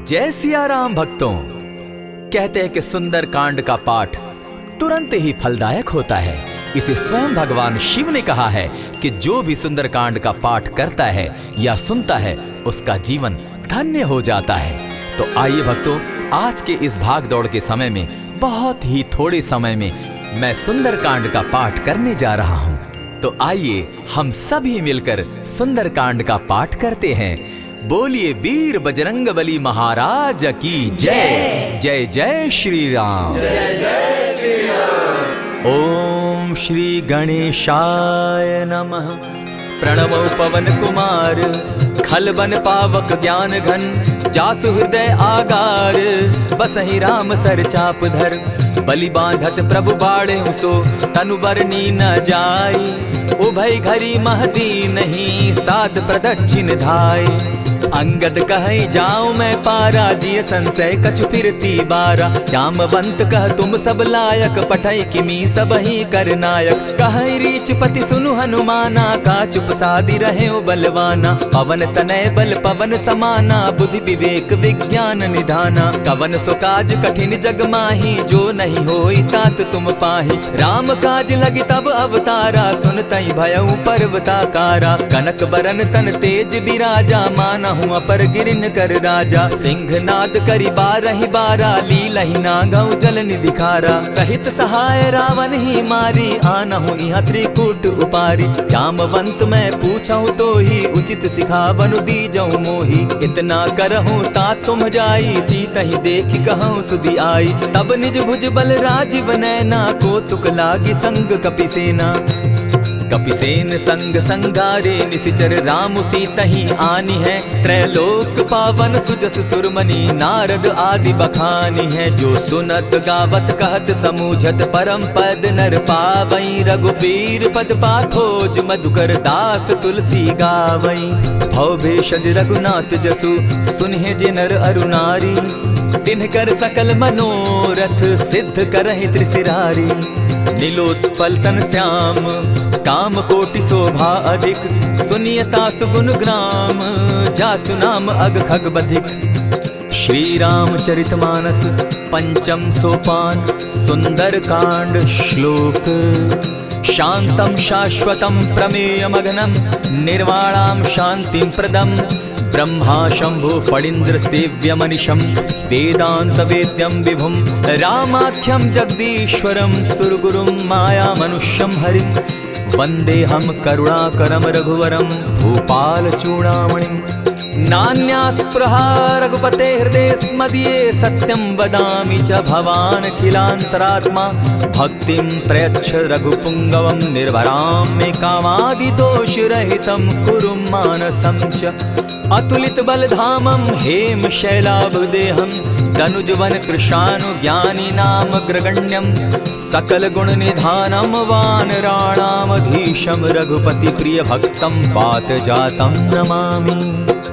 जय सिया राम भक्तों। कहते हैं कि सुंदर कांड का पाठ तुरंत ही फलदायक होता है। इसे स्वयं भगवान शिव ने कहा है कि जो भी सुंदर कांड का पाठ करता है या सुनता है उसका जीवन धन्य हो जाता है। तो आइए भक्तों, आज के इस भाग दौड़ के समय में बहुत ही थोड़े समय में मैं सुंदर कांड का पाठ करने जा रहा हूँ। तो आइए हम सभी मिलकर सुंदर कांड का पाठ करते हैं। बोलिए वीर बजरंगबली महाराज की जय। जय जय श्री राम। जय जय श्री राम। ओम श्री गणेशाय नमः। प्रणवो पवन कुमार खलबन पावक ज्ञान घन, जासु हृदय आगार बसहि राम सर चाप धर। बलि बांधत प्रभु बाढ़े सो तनु बरनी न जाई, उभय घरी महदी नहीं साध प्रदक्षिण धाय। अंगद कहे जाऊं मैं पारा, जिय संशय कछु फिरती बारा। जामवंत कह तुम सब लायक, पठय किमी सब ही कर नायक। कहे रीच पति सुनु हनुमाना, का चुप सादी रहे बलवाना। पवन तनय बल पवन समाना, बुद्धि विवेक विज्ञान निधाना। कवन सो काज कठिन जग माही, जो नहीं होई तात तुम पाही। राम काज लगी तब अवतारा, सुनतई भयउ पर्वताकारा। कनक बरन तन तेज बिराजा, माना अपर गिरिन कर राजा। सिंहनाद करी बारहि बारा, लीलहि नागौ जल निधि खारा। सहित सहाय रावण ही मारी, आनहु इहाँ त्रिकूट उपारी। जामवंत मैं पूछऊं तो ही, उचित सिखावनु दीजऊं मोही। इतना करहूं ता तुम जाई, सीतहि देखि कहूं सुधि आई। तब निज भुज बल राजीव नैना, को तुक लागी संग कपिसेना। कपिसेन संग संगारे, निशिचर राम सीतहि आनी है। त्रैलोक पावन सुजस सुरमणि, नारद आदि बखानी है। जो सुनत गावत कहत समूझत, परम पद नर पावई। रघुबीर पद पाखोज, मधुकर दास तुलसी गावई। भव भेषज रघुनाथ जसु, सुनिहे जे नर अरु नारी। तिनकर सकल मनोरथ, सिद्ध करहि त्रिशिरारी। नीलोत्पल तन श्याम, काम कोटि शोभा अधिक। सुनियता सुगुण ग्राम, जासु नाम अग खग बधिक। श्री रामचरित मानस पंचम सोपान, सुंदर कांड श्लोक। शांतम शाश्वतम प्रमेयमग्नं, निर्वाणां शांतिं प्रदम्। ब्रह्मा शंभु फणीन्द्र सेव्य मनीषम, वेदांत वेद्यम विभुम। रामाख्यम जगदीश्वरम, सुरगुरुम माया मनुष्यम हरिम। वंदे हम करुणाकरम रघुवरम, भूपाल चूड़ामणिम। नान्यास्पृहा रघुपते हृदय स्मदीये, सत्यं वदामि च भवानखिलान्तरात्मा। भक्तिं प्रयच्छ रघुपुंगवं, निर्भरां मे कामादिदोषरहितं। कुरु मानसं च अतुलित बलधामं, हेम शैलाभदेहं। धनुजवन कृशानु ज्ञानी नामग्रगण्यं। सकल गुण निधानं, वानराणामधीशं। रघुपति प्रिय भक्तं, पात जातं नमामि।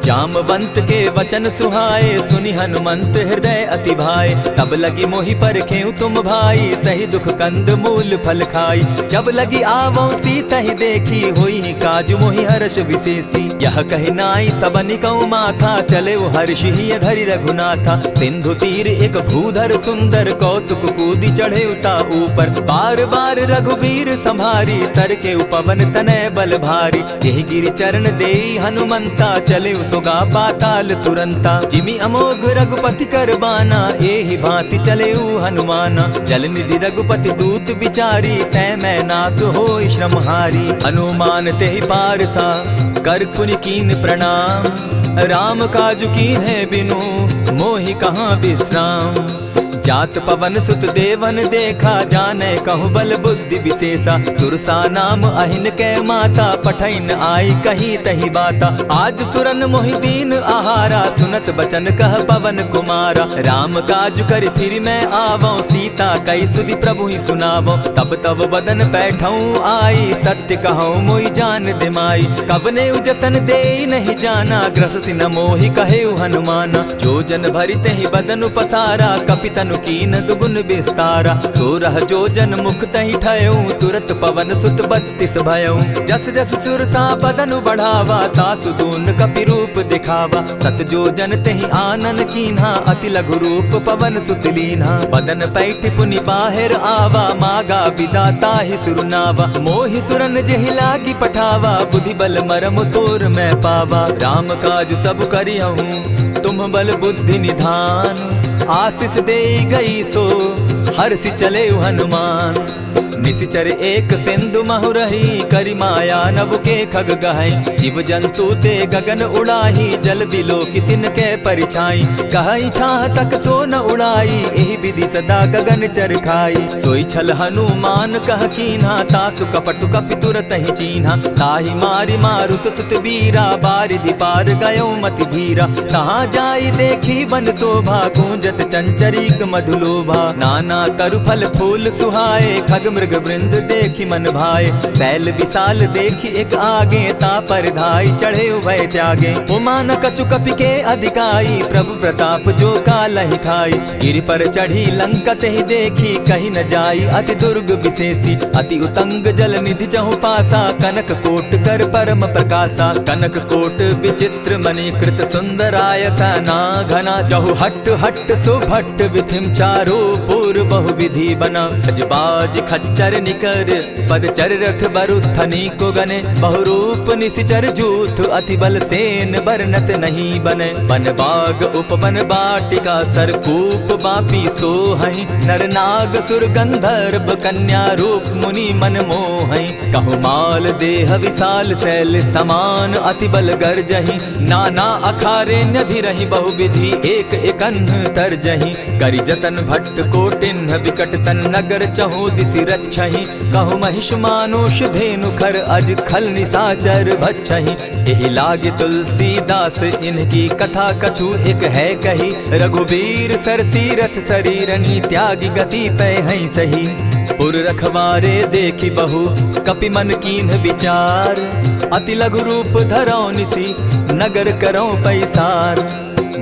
जामवंत के वचन सुहाए, सुनि हनुमंत हृदय अति भाए। तब लगी मोहि परखेउ तुम भाई, सही दुख कंद मूल फल खाई। जब लगी आवो सीतहि देखी, होई काज मोहि हर्ष विशेषी। यह कहि नाई सबनि कौ माथा, चले हर्षि हिय धरि रघुनाथा। सिंधु तीर एक भूधर सुंदर, कौतुक कूदी चढ़े उता ऊपर। बार बार रघुबीर संभारी, तर के उपवन तनय बल भारी। यही गिरि चरण देई हनुमंता, चले सोगा पाताल तुरंता। जिमि अमोघ रघुपति कर बाना, एहि भांति चले हनुमाना। जल निधि रघुपति दूत बिचारी, तै मैं नाथ होई श्रमहारी। हनुमान तेहि पारसा, कर पुनि कीन प्रणाम। राम काज कीन्हे बिनु, मोहि कहाँ विश्राम। जात पवन सुत देवन देखा, जाने कहूँ बल बुद्धि विशेषा। सुरसा नाम अहिन कै माता, पठैन आई कहीं तही बाता। आज सुरन मोहि दीन आहारा, सुनत बचन कह पवन कुमारा। राम काज कर फिर मैं आवऊं, सीता कई सुधि प्रभु ही सुनावो। तब तब बदन बैठऊं आई, सत्य कहूँ मोहि जान दिमाई। कबने उजतन दे नहीं जाना, ग्रस सिन मोहि कहे हनुमाना। जो जन भरित ही बदन पसारा, कपितन धनु कीन दुगुन विस्तारा। 16 जोजन मुख तहि ठयऊ, तुरत पवन सुत 32 भयऊ। जस जस सुरसा बदनु बढ़ावा, तासु दून कपि रूप दिखावा। 7 जोजन तेहि आनन कीन्हा, अति लघु रूप पवन सुत लीन्हा। बदन पैठ पुनि बाहिर आवा, मागा बिदा ताहि सुरनावा। मोहि सुरन जेहि लागी पठावा, बुद्धि बल मरम तोर मैं पावा। राम काज सब करियहूँ, तुम बल बुद्धि निधान। आशीष दे गई सो हर्षि चले हनुमान। निशिचर एक सिंधु महु रही, करि माया नभ के खग गहई। जीव जंतु ते गगन उड़ाही, जल बिलो की तिनके परिछाई। कहई छाह तक सो न उड़ाई, एहि विधि सदा गगन चर खाई। सोई छल हनुमान कह कीन्हा, तासु कपटु कपि तुरत ही चीन्हा। ताहि मारि मारुत सुत वीरा, बारिधि पार गयो मति धीरा। तहाँ जाई देखी वन शोभा, गूंजत चंचरीक मधुलोभा। नाना तरु फल फूल सुहाए, खग मृग वृंद देखी मन भाए। सैल विशाल देखी एक आगे, ता पर धाई चढ़े उभय त्यागे। उमान कछु कपि के अधिकाई, प्रभु प्रताप जो कालहि खाई। गिरि पर चढ़ी लंका तेहि देखी, कहीं न जाई अति दुर्ग विशेषी। अति उतंग जल निधि चहु पासा, कनक कोट कर परम प्रकाशा। कनक कोट विचित्र मणि कृत सुंदरायता ना घना। जहु हट हट सुभट विधिम चारो पूर बहु विधि बना। अजबाज खच्चर निकर पदचर रथ बरुथनी को गने। बहुरूप निशिचर जूथ, अति बल सेन बरनत नहीं बने। बन बाग उपवन बाटिका, सरकूप बापी सोहई। नर नाग सुर गंधर्व कन्या, रूप मुनि मन मोहई। कहु माल देह विशाल शैल समान, अति बल गर्जही। नाना अखारे न्यधिरहि बहुविधि, एक एकन्ह तरजही। करि जतन भट्ट कोटिन्ह, विकट तन नगर चहु दिसि रक्षहि। कहु महिष मानुष धेनु खर, अज खल निशाचर भक्षहि। एहि लागे तुलसीदास, इनकी कथा कछु एक है कही। रघुबीर सर तीरथ शरीरनी, त्यागी गति पै हई सही। पुर रखवारे देखी बहु, कपि मन कीन्ह विचार। अति लघु रूप धरौ निसी, नगर करौ पैसार।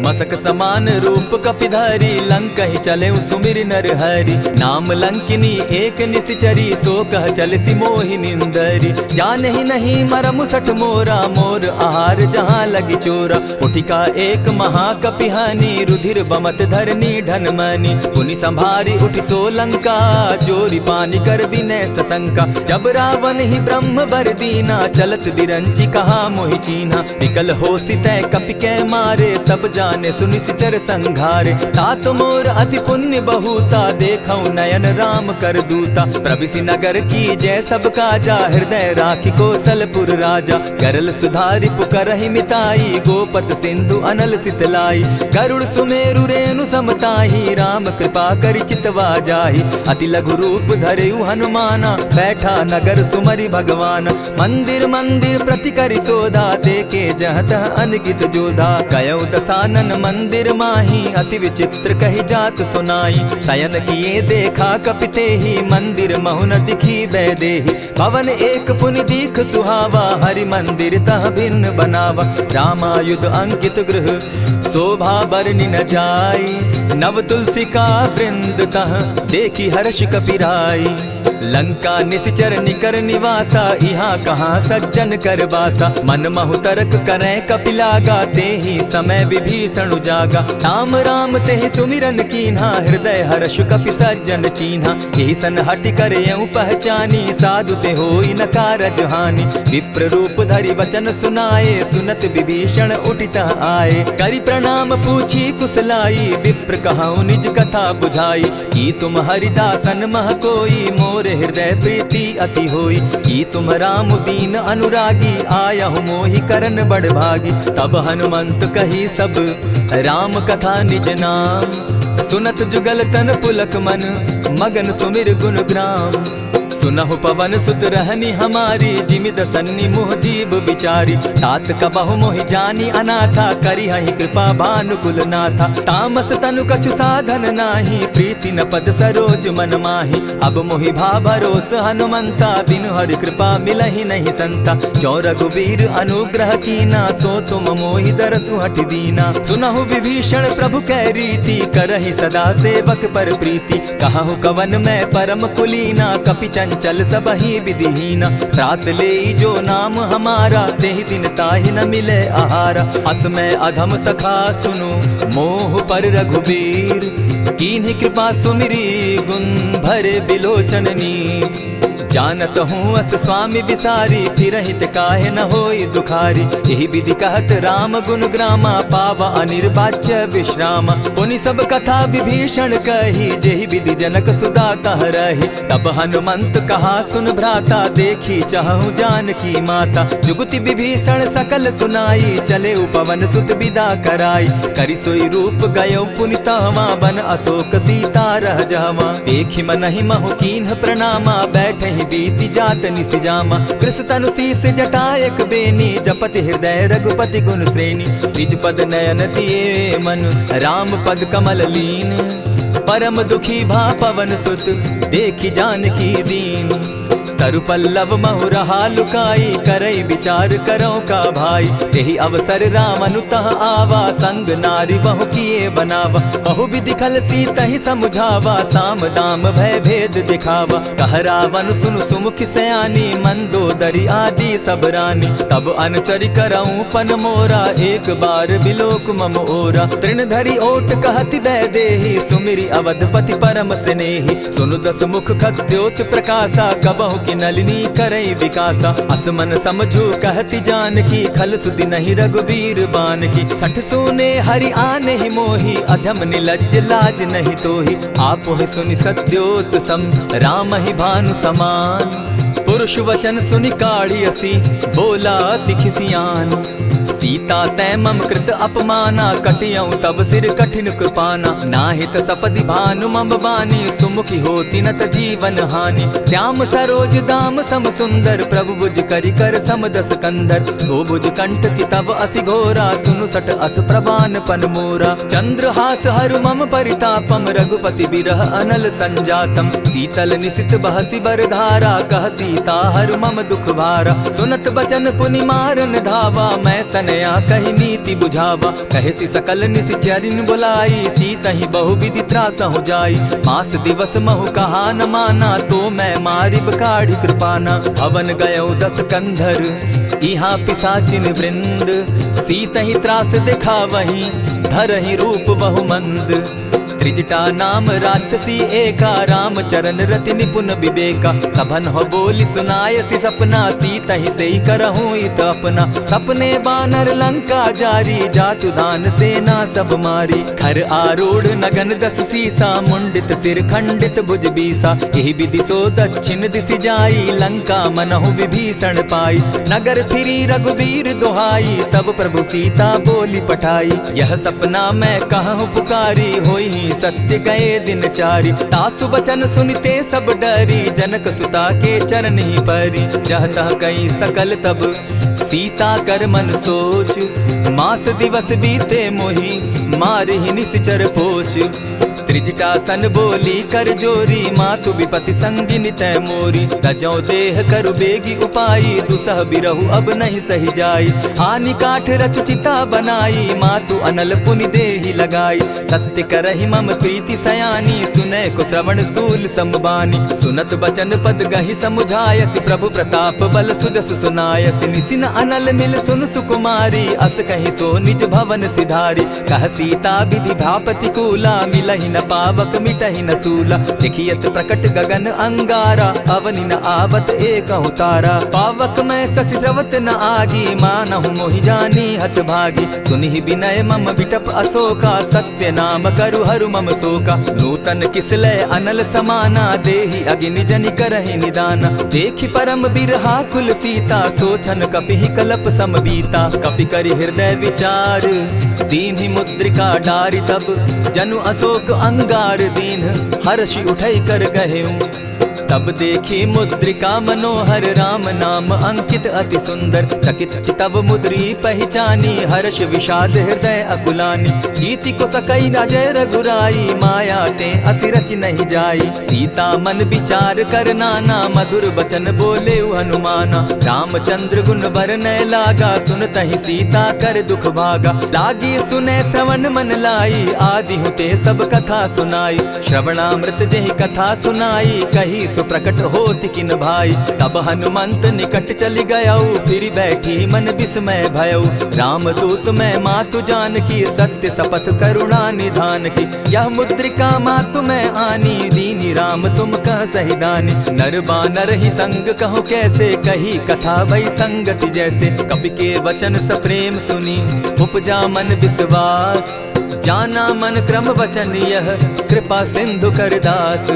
मसक समान रूप कपिधारी, लंकहि चले सुमिर नर हरि। नाम लंकिनी एक निशिचरी, सो कह चल सी मोहि निंदरी। जानहि नहीं मरम सठ मोरा, मोर आहार जहाँ लगी चोरा। उठिका एक महाकपिहानी, रुधिर बमत धरनी ढन मनी। पुनि संभारी उठि सो लंका, जोरी पानी कर विनय सशंका। जब रावण ही ब्रह्म बर दीना, चलत बिरंची कहा मोहि चीन्हा। निकल होसी तय कपि के मारे, तब जाने सुनिशिचर संघारे। तात मोर अति पुण्य बहुता, देखौ नयन राम कर दूता। प्रविशि नगर की जय सब काजा, हृदय राखी कौशलपुर राजा। गरल सुधारि पुकरहि मिताई, गोपत सिंधु अनल सितलाई। गरुड़ सुमेरु रेणु समताही, राम कृपा करि चितवा जाहि। अति लघु रूप धरेउ हनुमाना, बैठा नगर सुमरि भगवान। मंदिर मंदिर प्रति करि सोधा, देखे जहत अनगित जोधा। कयौ दसानन मंदिर माही, अति विचित्र कही जात सुनाई। शयन किए देखा कपिते ही, मंदिर महु न दिखी वैदेही। भवन एक पुनि दीख सुहावा, हरि मंदिर तह भिन्न बनावा। रामायुध अंकित गृह, शोभा बरनि न जाई। नव तुलसी का वृंद तह, देखी हर्ष कपिराई। लंका निशिचर निकर निवासा, यहाँ कहाँ सज्जन कर बासा। मन महु तर्क करै कपिलागा, तेहि समय विभीषण जागा। राम राम तेहि सुमिरन कीन्हा, हृदय हर्ष कपि सज्जन चीन्हा। एहि सन हटि कर यूं पहचानी, साधु ते होई न कारज हानि। विप्र रूप धरि वचन सुनाए, सुनत विभीषण उठितः आए। करि प्रणाम पूछी कुशलाई, विप्र कहऊँ निज कथा बुझाई। की तुम हरिदासन मह कोई, मोर हृदय प्रीति अति होई। की तुम राम दीन अनुरागी, आयहु मोहि करन बड़ भागी। तब हनुमंत कही सब राम कथा निज नाम। सुनत जुगल तन पुलक मन, मगन सुमिर गुण ग्राम। सुनहु पवन सुत रहनी हमारी, जिमित सन्नी मुह जीव विचारी। तात कबहु मोहि जानी अनाथा, करी हहि कृपा भानुकुल नाथा। तामस तनु कछु साधन नाही, प्रीति न पद सरोज मन माही। अब मोहि भा भरोस हनुमंता, बिनु हरि कृपा मिलहि नहीं संता। जो रघुबीर अनुग्रह कीना, सो तुम मोहि दरसु हठि दीना। सुनहु विभीषण प्रभु कै रीति, करहि सदा सेवक पर प्रीति। कहु कवन मैं परम कुलीना, कपि चंचल सबहि विधिहीना। त्रात लेई जो नाम हमारा, तेहि दिन ताहि न मिले आहारा। अस मैं अधम सखा सुनु, मोह पर रघुबीर। कीन्हि कृपा सुमिरी, गुण भरे बिलोचन नीर। जानत हूँ अस स्वामी विसारी, फिरहित काहे न होई दुखारी। यही विधि कहत राम गुण ग्रामा, पावा अनिर्वाच्य विश्रामा। पुनि सब कथा विभीषण कही, जेहि विधि जनक सुदा कह रही। तब हनुमंत कहा सुन भ्राता, देखी चाहूँ जानकी माता। जुगति विभीषण सकल सुनाई, चले पवन सुत विदा कराई। करि सोई रूप गयो पुनि तहवा, बन अशोक सीता रह जावा। देखि मनहि महु कीन्ह प्रणामा, बैठहि बीति जात निसिजामा। कृष तनु शीस जटायक बेनी, जपति हृदय रघुपति गुण श्रेणी। निज पद नयन दिए मन, राम पद कमल लीन। परम दुखी भा पवन सुत, देखि जानकी दीन। तरु पल्लव महु रहा लुकाई, करई विचार करो का भाई। यही अवसर राम अनुतः आवा, संग नारी बहु किए बनावा। बहु विधि खल सीतहि समुझावा, साम दाम भय भेद दिखावा। कह रावण सुन सुमुखि सयानी, मंदोदरी आदि सब रानी। तब अनुचरि करऊं पन मोरा, एक बार बिलोक मम ओरा। तृण धरि ओट कहति दय देहि, सुमिरि अवधपति परम स्नेही। सुनु दस मुख खद्योत प्रकाशा, कबहु नलिनी करई विकासा। असमन समझू कहती जानकी, खल सुधि नहीं रघुबीर बान की। सठ सोने हरि आने ही मोही, अधम निलज्ज लाज नहीं तोही। आपो ही सुनि सत्योत सम, राम ही भानु समान। पुरुष वचन सुनि काढ़ी असी, बोला अति खिसियान। सीता तै मम कृत अपमाना, कटियऊं तब सिर कठिन कृपाना। नाहित सपदि भानु मम बानी, सुमुखी होती नत जीवन हानि। श्याम सरोज दाम सम सुंदर, प्रभु बुझ करि कर समदस कंदर। सो बुझ कंठ की तब असि घोरा, सुनु सट अस प्रभान पन मोरा। चंद्रहास हरु मम परितापम, रघुपति बिरह अनल संजातम। शीतल निशित बहसी बरधारा, कह सीता हरु मम दुख भारा। सुनत बचन पुनि मारन धावा, मैं तनया कही नीति बुझावा। कहे सकल निशिचरिन बुलाई, सीतहि बहु विधि त्रास हो जाई। मास दिवस महु कहा न माना, तो मैं मारिब काढ़ी कृपाना। भवन गयो 10 कंधर, इहाँ पिशाचिन वृंद। सीतहि त्रास दिखावहि, धरहि रूप बहु मंद। त्रिजटा नाम राक्षसी एका, राम चरण रति निपुण विवेका। सभन हो बोली सुनायसी सपना, सीतहि सेई करहूँ इत अपना। सपने बानर लंका जारी, जातु दान सेना सब मारी। खर आरूढ़ नगन 10 सीसा, मुंडित सिर खंडित भुज बीसा। यही विधि सो दक्षिण दिशि जाई, लंका मनहु विभीषण पाई। नगर फिरी रघुबीर दुहाई, तब प्रभु सीता बोली पठाई। यह सपना मैं कहूँ पुकारी, होई सत्य गए दिन चारि। तासु बचन सुनते सब डरी, जनक सुता के चरण ही परी। जहतः कई सकल तब सीता कर मन सोच, मास दिवस बीते मोही, मारे ही निश्चर पोच। त्रिजटा सन बोली कर जोरी, मातु विपति संगिनी तै मोरी। तजौ देह करु बेगी उपाई, दुसह बिरहु अब नहीं सही जाई। हानि काठ रच चिता बनाई, मातु अनल पुनि देहि लगाई। सत्य करहि मम प्रीति सयानी, सुनै को श्रवण सूल समबानी। सुनत बचन पद गहि समुझायसि, प्रभु प्रताप बल सुजस सुनायसि। निसिन अनल मिल सुन सुकुमारी, अस कहि सो निज भवन सिधारी। कह सीता विधि भापति कूला, मिलहि न पावक मिटहि न सूला। लिखियत प्रकट गगन अंगारा, अवनि न आवत एकहु तारा। पावक मैं शशि स्रवत न आगी, मानहु मोहि जानी हत भागी। सुनिहि विनय मम बिटप अशोका, सत्य नाम करु हरु मम शोका। नूतन किसलय अनल समाना, देहि अगिनि जनि करहि निदाना। देखि परम बिरहा कुल सीता, सोचन कपिहि कलप सम बीता। कपि करि हृदय विचार, दीन्हि मुद्रिका डारि। तब जनु अशोक अंगार दीन, हर्षि उठै कर गहेऊं। तब देखी मुद्रिका मनोहर राम नाम अंकित अति सुंदर। चकित चितव मुद्री पहचानी हर्ष विषाद हृदय अकुलानी। जीति को सकई अजय रघुराई माया ते असि रचि नहीं जाई। सीता मन विचार कर नाना मधुर बचन बोले हनुमाना। रामचंद्र गुण बरनय लागा सुनतहि सीता कर दुख भागा। लागी सुने श्रवण मन लाई आदि हुते सब कथा सुनाई। श्रवणामृत जेहि कथा सुनाई कही सो प्रकट होति किन भाई। तब हनुमंत निकट चली गयऊ फिर बैठी मन विस्मय भयऊ। रामदूत मैं मातु जान की सत्य शपथ करुणा निधान की। यह मुद्रिका मातु मैं आनी दीनी राम तुम कह सही दानी। नर बानर ही संग कहो कैसे कही कथा वही संगति जैसे। कपि के वचन सप्रेम सुनी उपजा मन विश्वास। जाना मन क्रम वचन यह कृपा सिंधु कर दास।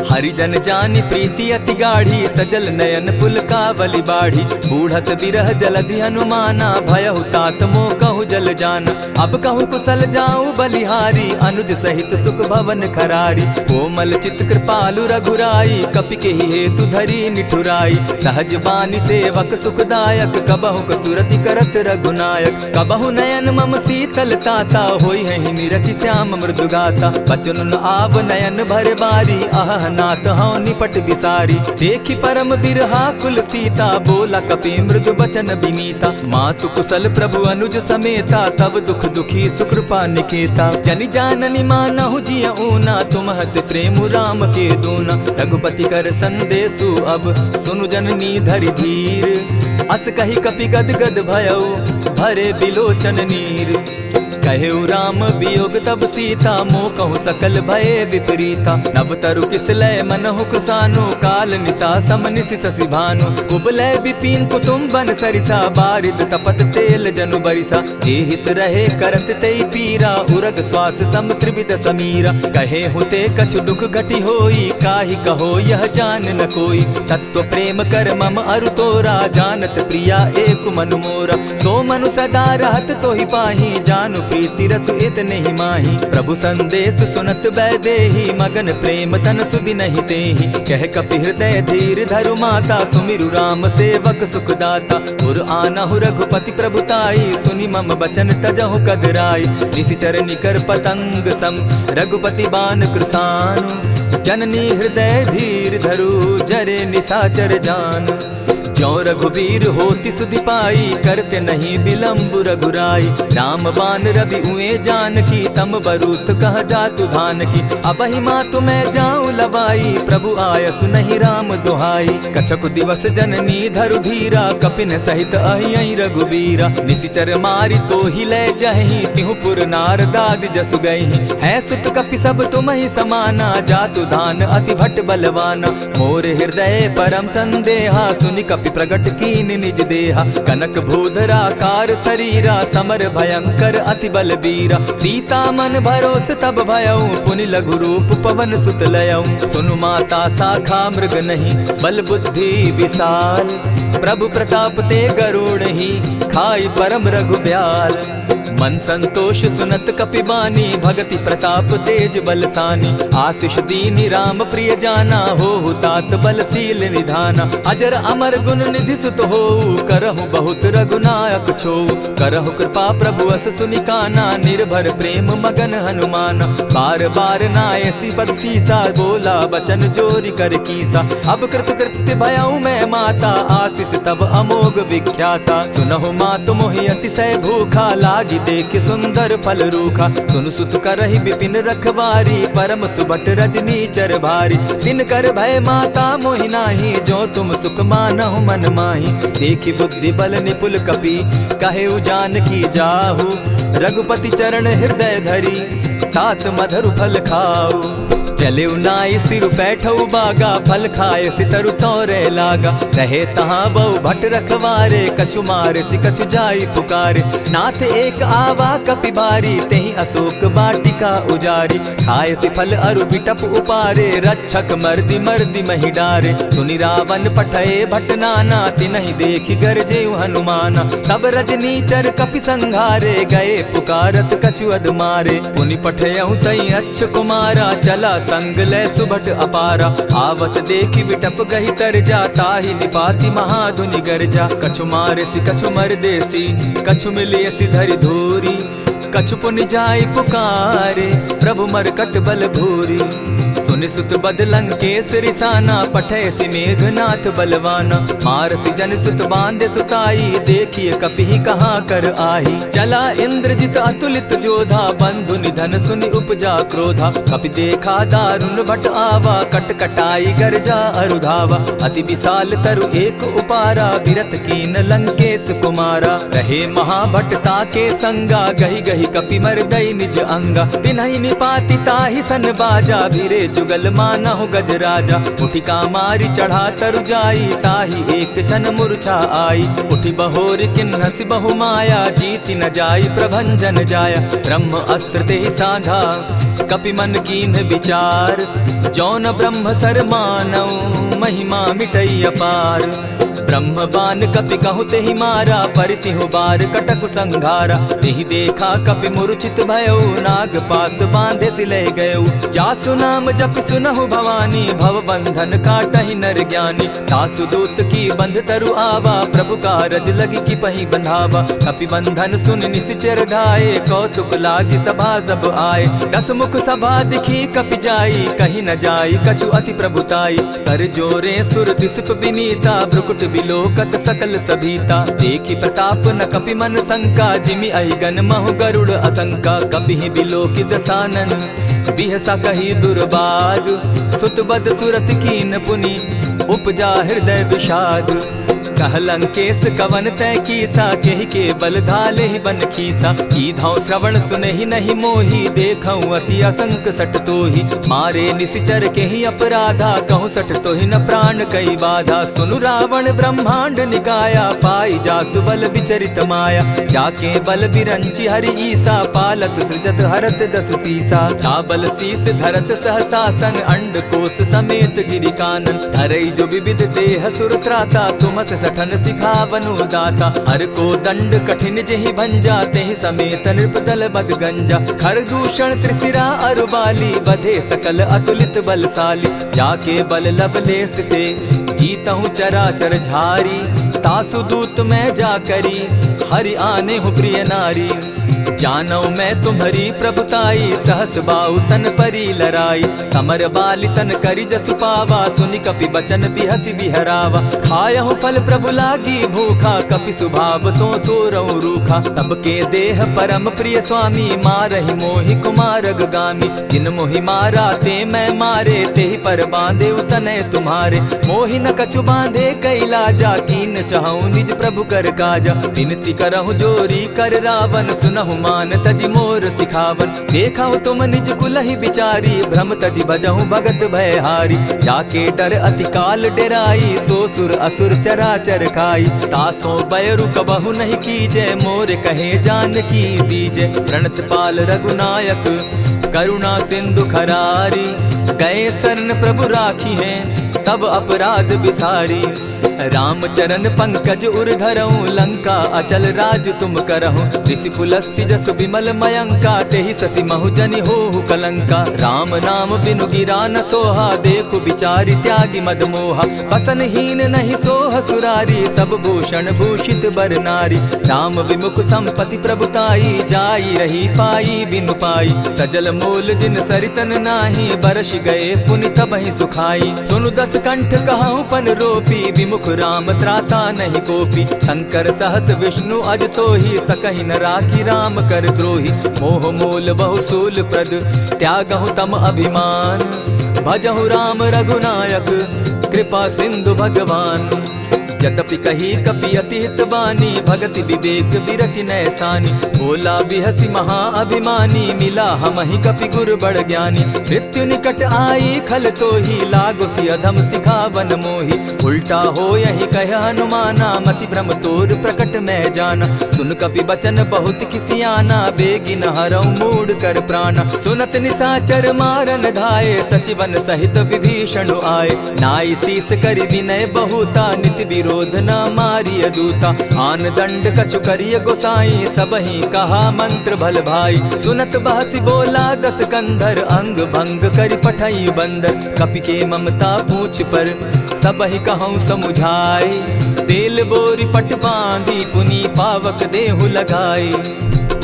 हरिजन जानी प्रीति अति गाढ़ी सजल नयन पुलकावली बाढ़ी। बूढ़त बिरह जलधि हनुमाना भयहु तात मोह कहु जल जाना। अब कहु कुशल जाऊं बलिहारी अनुज सहित सुख भवन खरारी। कोमल चित कृपालु रघुराई कपि के ही हेतु धरी निठुराई। सहज बानी सेवक सुखदायक कबहु कसुरति करत रघुनायक। कबहु नयन मम शीतल ताता होई है निरखि श्याम मृदु गाता। बचन आब नयन भर बारी आह नाथ हूँ निपट बिसारी। देखी परम बिरहा कुल सीता बोला कपि मृदु बचन विनीता। मातु कुशल प्रभु अनुज समेता तब दुख दुखी सुकृपा निकेता। जनि जाननी मानहु जिय ऊना तुम हत प्रेम राम के दूना। रघुपति कर संदेशु अब सुनु जननी धरि धीर। अस कही कपि गद गद भयऊ भरे बिलोचन नीर। कहेउ राम वियोग तब सीता मोह कहूँ सकल भये विपरीता। नव तरु किस लय मनहु कृसानु काल निशा समनिशि शशि भानु। कुबलय विपिन कुटुम्बन सरिसा बारिद तपत तेल जनु बरिसा। जे हित रहे करत तेई पीरा उरग श्वास सम त्रिविध समीरा। कहे हुते कछु दुख घटी होई काहि कहो यह जान न कोई। तत्व प्रेम कर मम अरु तोरा जानत प्रिया एक मनु मोरा। सो मनु सदा रहत तोहि पाही जानु प्रीति रसु इतने ही माही। प्रभु संदेश सुनत बैदेही मगन प्रेम तन सुधि नहीं तेहि। कह कपि हृदय धीर धरु माता सुमिरु राम सेवक सुखदाता। उर आनहु रघुपति प्रभुताई सुनि मम बचन तजहु कदराई। निशिचर निकर पतंग सम रघुपति बान कृसानु। जननी हृदय धीर धरु जरे निशाचर जान। ज्यों रघुवीर होति सुधि पाई करते नहीं विलम्ब रघुराई। राम बान रवि उए जान की तम बरूथ कह जातु धान की। अबहि मातु मैं जाऊं लवाई प्रभु आयसु नहीं राम दुहाई। कछक दिवस जननी धरु धीरा कपिन सहित अहियहि रघुवीरा। निशिचर मारी तो ही ले जहि तिहुपुर नार दाग जसु गई। है सुत कपि सब तुम ही समाना जातु धान अति भट बलवाना। मोर हृदय परम संदेहा सुनि कपि प्रगट कीन निज देहा। कनक भूधरा कार शरीरा समर भयंकर अति बलबीरा। सीता मन भरोस तब भयऊ पुनि लघु रूप पवन सुत लयऊ। सुनु माता शाखा मृग नहीं बल बुद्धि विशाल। प्रभु प्रताप ते गरुड़ ही खाई परम रघु ब्याल। मन संतोष सुनत कपि बानी भगति प्रताप तेज बलसानी। आशीष दीनी राम प्रिय जाना हो तात बलशील निधाना। अजर अमर गुण निधि सुत हो करहु बहुत रघुनायक छो। करहु कृपा प्रभु अस सुनि काना निर्भर प्रेम मगन हनुमाना। बार बार नायसी पद सीसा बोला बचन जोरी कर कीसा। अब कृत कृत्य भयऊ मैं माता आशीष तब अमोघ विख्याता। सुनहु मातु मोहि अतिशय भूखा लागी देख सुंदर फल रूखा। सुन सुत करहि विपिन रखवारी परम सुबट रजनी चर भारी। तिन कर भय माता मोहि नाही जो तुम सुख मानहु मन माही। देखि बुद्धि बल निपुल कपि कहेउ जानकी जाहु। रघुपति चरण हृदय धरी तात मधुर फल खाऊ। चले नाई सिर बैठऊ बागा फल खाए सितरु तोरे लागा। रहे तहाँ बहु भट रखवारे कछु मारे सि कछु जाई पुकारे। नाथ एक आवा कपि बारी तेहि अशोक बाटिका उजारी। खाए सि फल अरु बिटप उपारे रक्षक मर्दि मर्दि महि डारे। सुनि रावण पठये भट नाना तिनहि देखि गरजेउ हनुमाना। तब रजनीचर कपि संघारे गए पुकारत कछु अध मारे। पुनि पठयउ तई अच्छ कुमारा चला संग ले सुभट अपारा। आवत देखी विटप गही तर जा, ताहि निपाति महाधुनि गर्जा। कछु मारेसी कछु मर देसी, कछु मिलियसी धरि धूरी। कछु पुनि जाय पुकारे, प्रभु मरकट बल भूरी। सुनि सुत बद लंकेश रिसाना, पठैसी मेघनाथ बलवाना। मारसी जन सुत बांधे सुताई, देखिए कपि कहाँ कर आही। चला इंद्रजित अतुलित जोधा, बंधु निधन सुनि उपजा क्रोधा। कपि देखा दारुण भट आवा, कट कटाई गर्जा अरुधावा। अति विशाल तरु एक उपारा, विरत कीन लंकेश कुमारा। रहे महाभट्टा के संगा, गही गही कपि मर्दई निज अंगा। तिन्हि निपाति ताहि सन बाजा, भीरे जुगल मानहु गजराजा। उठिका मारी चढ़ा तरु जाई, ताहि एक क्षण मूर्छा आई। उठि बहोर किन्हसि बहु माया, जीति न जाई प्रभंजन जाया। ब्रह्म अस्त्र तेहि साधा, कपि मन कीन्ह विचार। जौन ब्रह्म सर मानऊ, महिमा मिटई अपार। ब्रह्म बान कपि कहु तेहि मारा, परितिहु बार कटकु संघारा। तेहि देखा कपि मूर्छित भयउ, नाग पास बांधे सिले गयउ। जासु नाम जपि सुनहु भवानी, भव बंधन काटहि नर ज्ञानी। तासु दूत की बंध तरु आवा, प्रभु कारज लगी कि पहि बंधावा। कपि बंधन सुन निसिचर धाये, कौतुक लागी सभा सब आए। दस मुख सभा दिखी कपि जाई, कहीं न जाई कछु अति प्रभुताई। कर जोरे सुर दिसप विनीता, भ्रुकुट बिलोकत सकल सभीता। देखी प्रताप न कपि मन शंका, जिमि अहिगन महु गरुड़ असंका। कपि बिलोकि दसानन, बिहसा कही दुर्बार। सुत बद सुरत कीन पुनि, उपजा हृदय विषाद। कह लंकेश कवन तय कीसा, केहि के बल धाले ही बन खीसा। कीधौ श्रवण सुनहि नहीं मोही, देखऊं अति असंक सट तोही। मारे निसिचर केहि अपराधा, कहूँ सट तोहि न प्राण कई बाधा। सुनु रावण ब्रह्मांड निकाया, पाई जासु बल विचरित माया। जाके बल बिरंचि हरि ईसा, पालत सृजत हरत दस सीसा। चाबल शीस धरत सहसासन, अंड कोश समेत गिरि कानन। धरई जो विविध देह सुर त्राता, तुमस सठन सिखावनु दाता। हर को दंड कठिन जेहि भंजा, तेहि समेत नृपदल बद गंजा। खरदूषण त्रिशिरा अरुबाली, बधे सकल अतुलित बलशाली। जाके बल लवलेस ते, जीतहु चराचर झारी। तासु दूत मैं जा करी, हरि आने हूँ प्रिय नारी। जानौ मैं तुम्हारी प्रभुताई, सहस बाहु सन परी लराई। समर बाली सन करि जसु पावा, सुनि कपि बचन बिहसि बिहरावा। खायहु फल प्रभु लागी भूखा, कपि सुभाव तो तोरऊ रूखा। सबके देह परम प्रिय स्वामी, मारहि मोहि कुमारग गामी। जिन मोहि मारा ते मैं मारे, तेहि पर बांधे उतने तुम्हारे। मोहि न कछु बांधे कैलाजा, कीन चाहूं निज प्रभु कर काजा। विनती करहु जोरी कर रावण, सुनहु मान तजि मोर सिखावन। देखहु तुम निज कुलहि बिचारी, भ्रम तजि भजहु भगत भयहारी। जाके डर अति काल डेराई, सो सुर असुर चराचर खाई। तासो बैरु कबहु नहीं कीजे, मोर कहे जानकी दीजे। प्रणत पाल रघुनायक, करुणा सिंधु खरारी। गए शरण प्रभु राखी हैं, तब अपराध बिसारी। राम चरण पंकज उर धरऊं, लंका अचल राज तुम करहूं। ऋषि पुलस्ति जसु विमल मयंका, तेहि ससि महु जनि होहु कलंका। राम नाम बिनु गिरा न सोहा, देखु बिचारी त्यागी मद मोहा। बसनहीन नहीं सोह सुरारी, सब भूषण भूषित बर नारी। राम विमुख संपति प्रभुताई, जाई रही पाई बिनु पाई। सजल मोल जिन सरितन नाही, बरस गए पुनि तबहि सुखाई। सुनु दस कंठ कहूँ पन रोपी, विमुख राम त्राता नहीं कोपी। शंकर सहस विष्णु अज तो ही, सकहि न राखी राम कर द्रोही। मोह मूल बहु सूल प्रद, त्यागहु तम अभिमान। भजहु राम रघुनायक, कृपा सिंधु भगवान। जतपि कही कपि अति हित बानी, भगति विवेक विरति नैसानी। बोला बिहसी महा अभिमानी, मिला हमहि कपि गुर बड़ ज्ञानी। मृत्यु निकट आई खल तो ही, लागो सि अधम सिखावन मोही। उल्टा हो यही कह हनुमाना, मति भ्रम तोर प्रकट मैं जाना। सुन कपि बचन बहुत किसियाना, बेगिन हरऊ मूड कर प्राणा। सुनत निसाचर मारन धाये, सचिवन सहित विभीषण आए। नाई शीस करि विनय बहुता, नित विरोध न मारिय दूता। आन दंड कछु करिय गोसाई, सबहि कहा मंत्र भल भाई। सुनत बहसी बोला दस कंधर, अंग भंग करि पठई बंदर। कपि के ममता पूछ पर, सबहि कहूँ समुझाए। तेल बोरी पट बांधी, पुनि पावक देहु लगाई।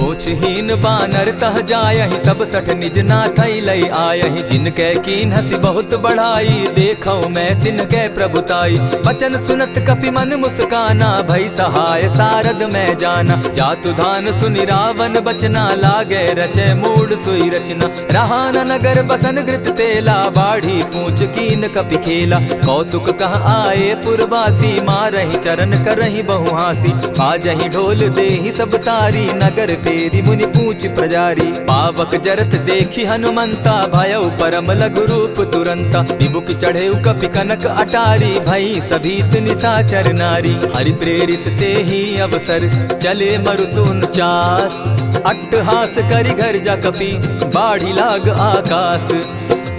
पोछहीन बानर तह जायहि, तब सठ निज नाथई लई आयहि। जिनकै कीन हसी बहुत बढ़ाई, देखौ मैं तिनकै प्रभुताई। बचन सुनत कपि मन मुस्काना, भई सहाय सारद मैं जाना। जातु धान सुनि रावण बचना, लागे रचय मूड सोई रचना। रहा न नगर बसन घृत तेला, बाढ़ी पूछ कीन कपि खेला। कौतुक कह आए पुरवासी, मारहि चरण करहि बहु हासी। बाजहि ढोल देहि सब तारी, नगर तेरी मुनि पूछ प्रजारी। पावक जरत देखी हनुमंता, भयउ परम लघु रूप तुरंता। विमुख चढ़े कपि कनक अटारी, भई सभीत निशाचर नारी। हरि प्रेरित ते ही अवसर, चले मरुतुन चास। अट्टहास करि घर जा कपि, बाढ़ी लाग आकाश।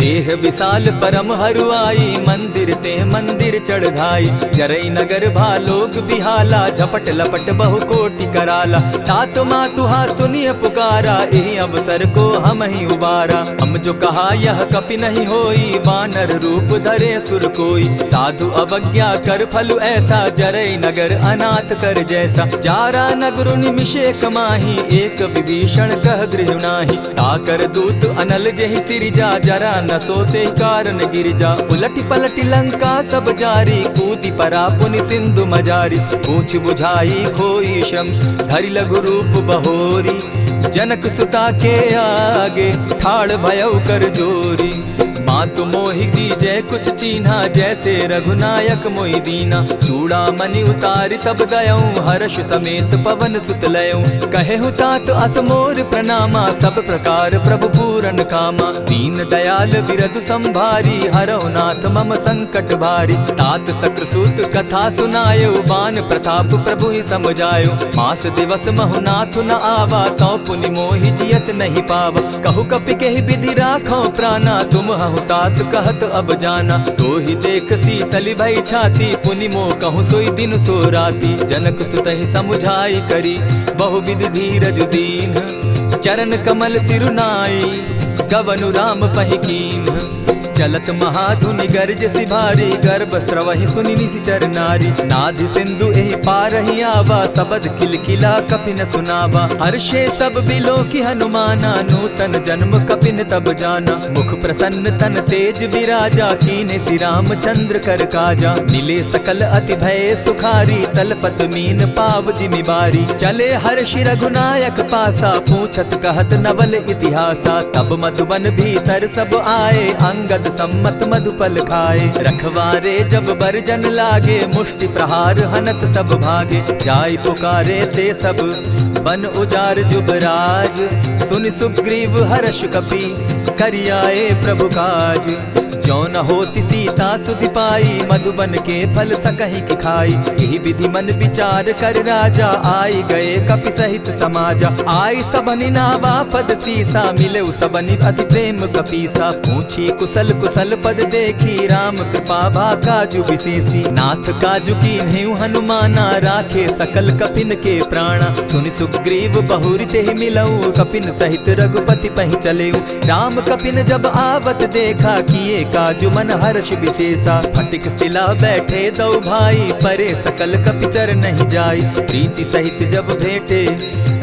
देह विशाल परम हरुआई, मंदिर ते मंदिर चढ़ाई। जरई नगर भालोग बिहाला, झपट लपट बहु कोटि कराला। तात मातुहा सुनिय पुकारा, एहि अवसर को हम ही उबारा। हम जो कहा यह कपि नहीं होई, वानर रूप धरे सुर कोई। साधु अवज्ञा कर फल ऐसा, जरई नगर अनाथ कर जैसा। जारा नगर निमिषे कमाही, एक विभीषण कह गृह नाही। ताकर दूत अनल जहि सिरिजा, जरा न सोते कारण गिरजा। उलटी पलटी लंका सब जारी, कूदी परा पुनि सिंधु मजारी। पूछ बुझाई खोई श्रम, धरि लघु रूप बहोरी। जनक सुता के आगे, ठाड़ भयउ कर जोरी। मातु मोहि दीजै कुछ चीन्हा, जैसे रघुनायक मोहि दीना। चूड़ा मणि उतारि तब दयऊं, हर्ष समेत पवन सुत लयऊं। कहेहु तात अस मोर प्रणामा, सब प्रकार प्रभु पूरन कामा। दीन दयाल बिरधु संभारी, हरौ नाथ मम संकट भारी। तात सक्रसूत कथा सुनायो, बान प्रताप प्रभु ही समझायो। मास दिवस महु नाथ न आवा, तौ पुनि मोहि जियत नहीं पावा। कहु कपि केहि विधि राखो प्राणा, तुम हहु तात कहत अब जाना। तो ही देख शीतली भई छाती, पुनि मोह कहूँ सोई दिन सो राती। जनक सुतहि समुझाई करी, बहुविधि धीरज दीन। चरण कमल सिरुनाई, गवनु राम पहि कीन। चलत महाधुनि गर्ज सिभारी, गर्भ स्रवहि सुनि निशिचर नारी। नाधि सिंधु एहि पारहि आवा, सबद किलकिला कपि न सुनावा। हर्षे सब बिलोकि हनुमाना, नूतन जन्म कपि न तब जाना। मुख प्रसन्न तन तेज विराजा, कीने श्री रामचंद्र कर काजा। मिले सकल अति भय सुखारी, तलपत मीन पाव जिमि बारी। चले हर्षि रघुनायक पासा, पूछत कहत नवल इतिहासा। तब मधुबन भीतर सब आए, अंगद सम्मत मधुपल खाए। रखवारे जब बरजन लागे, मुष्टि प्रहार हनत सब भागे। जाय पुकारे ते सब, बन उजार जुबराज। सुनि सुग्रीव हर्ष कपि, करियाए प्रभु काज। जो न होती सीता सुधि पाई, मधुबन के फल सकहि की खाई। यही विधि मन विचार कर राजा, आई गए कपि सहित समाजा। आई सबनि नावा पद सीसा, मिले सबनि अति प्रेम कपीसा। पूछी कुशल कुशल पद देखी, राम कृपा भा काजु विशेषी। नाथ काजु कीन्हेउ हनुमाना, राखे सकल कपिन के प्राणा। सुनि सुग्रीव बहुरि तेहि मिलऊ, कपिन सहित रघुपति पहि चलेऊ। राम कपिन जब आवत देखा, किए काजु मन हर्ष विशेषा। फटिक सिला बैठे दो भाई, परे सकल कपिचर नहीं जाई। प्रीति सहित जब भेटे,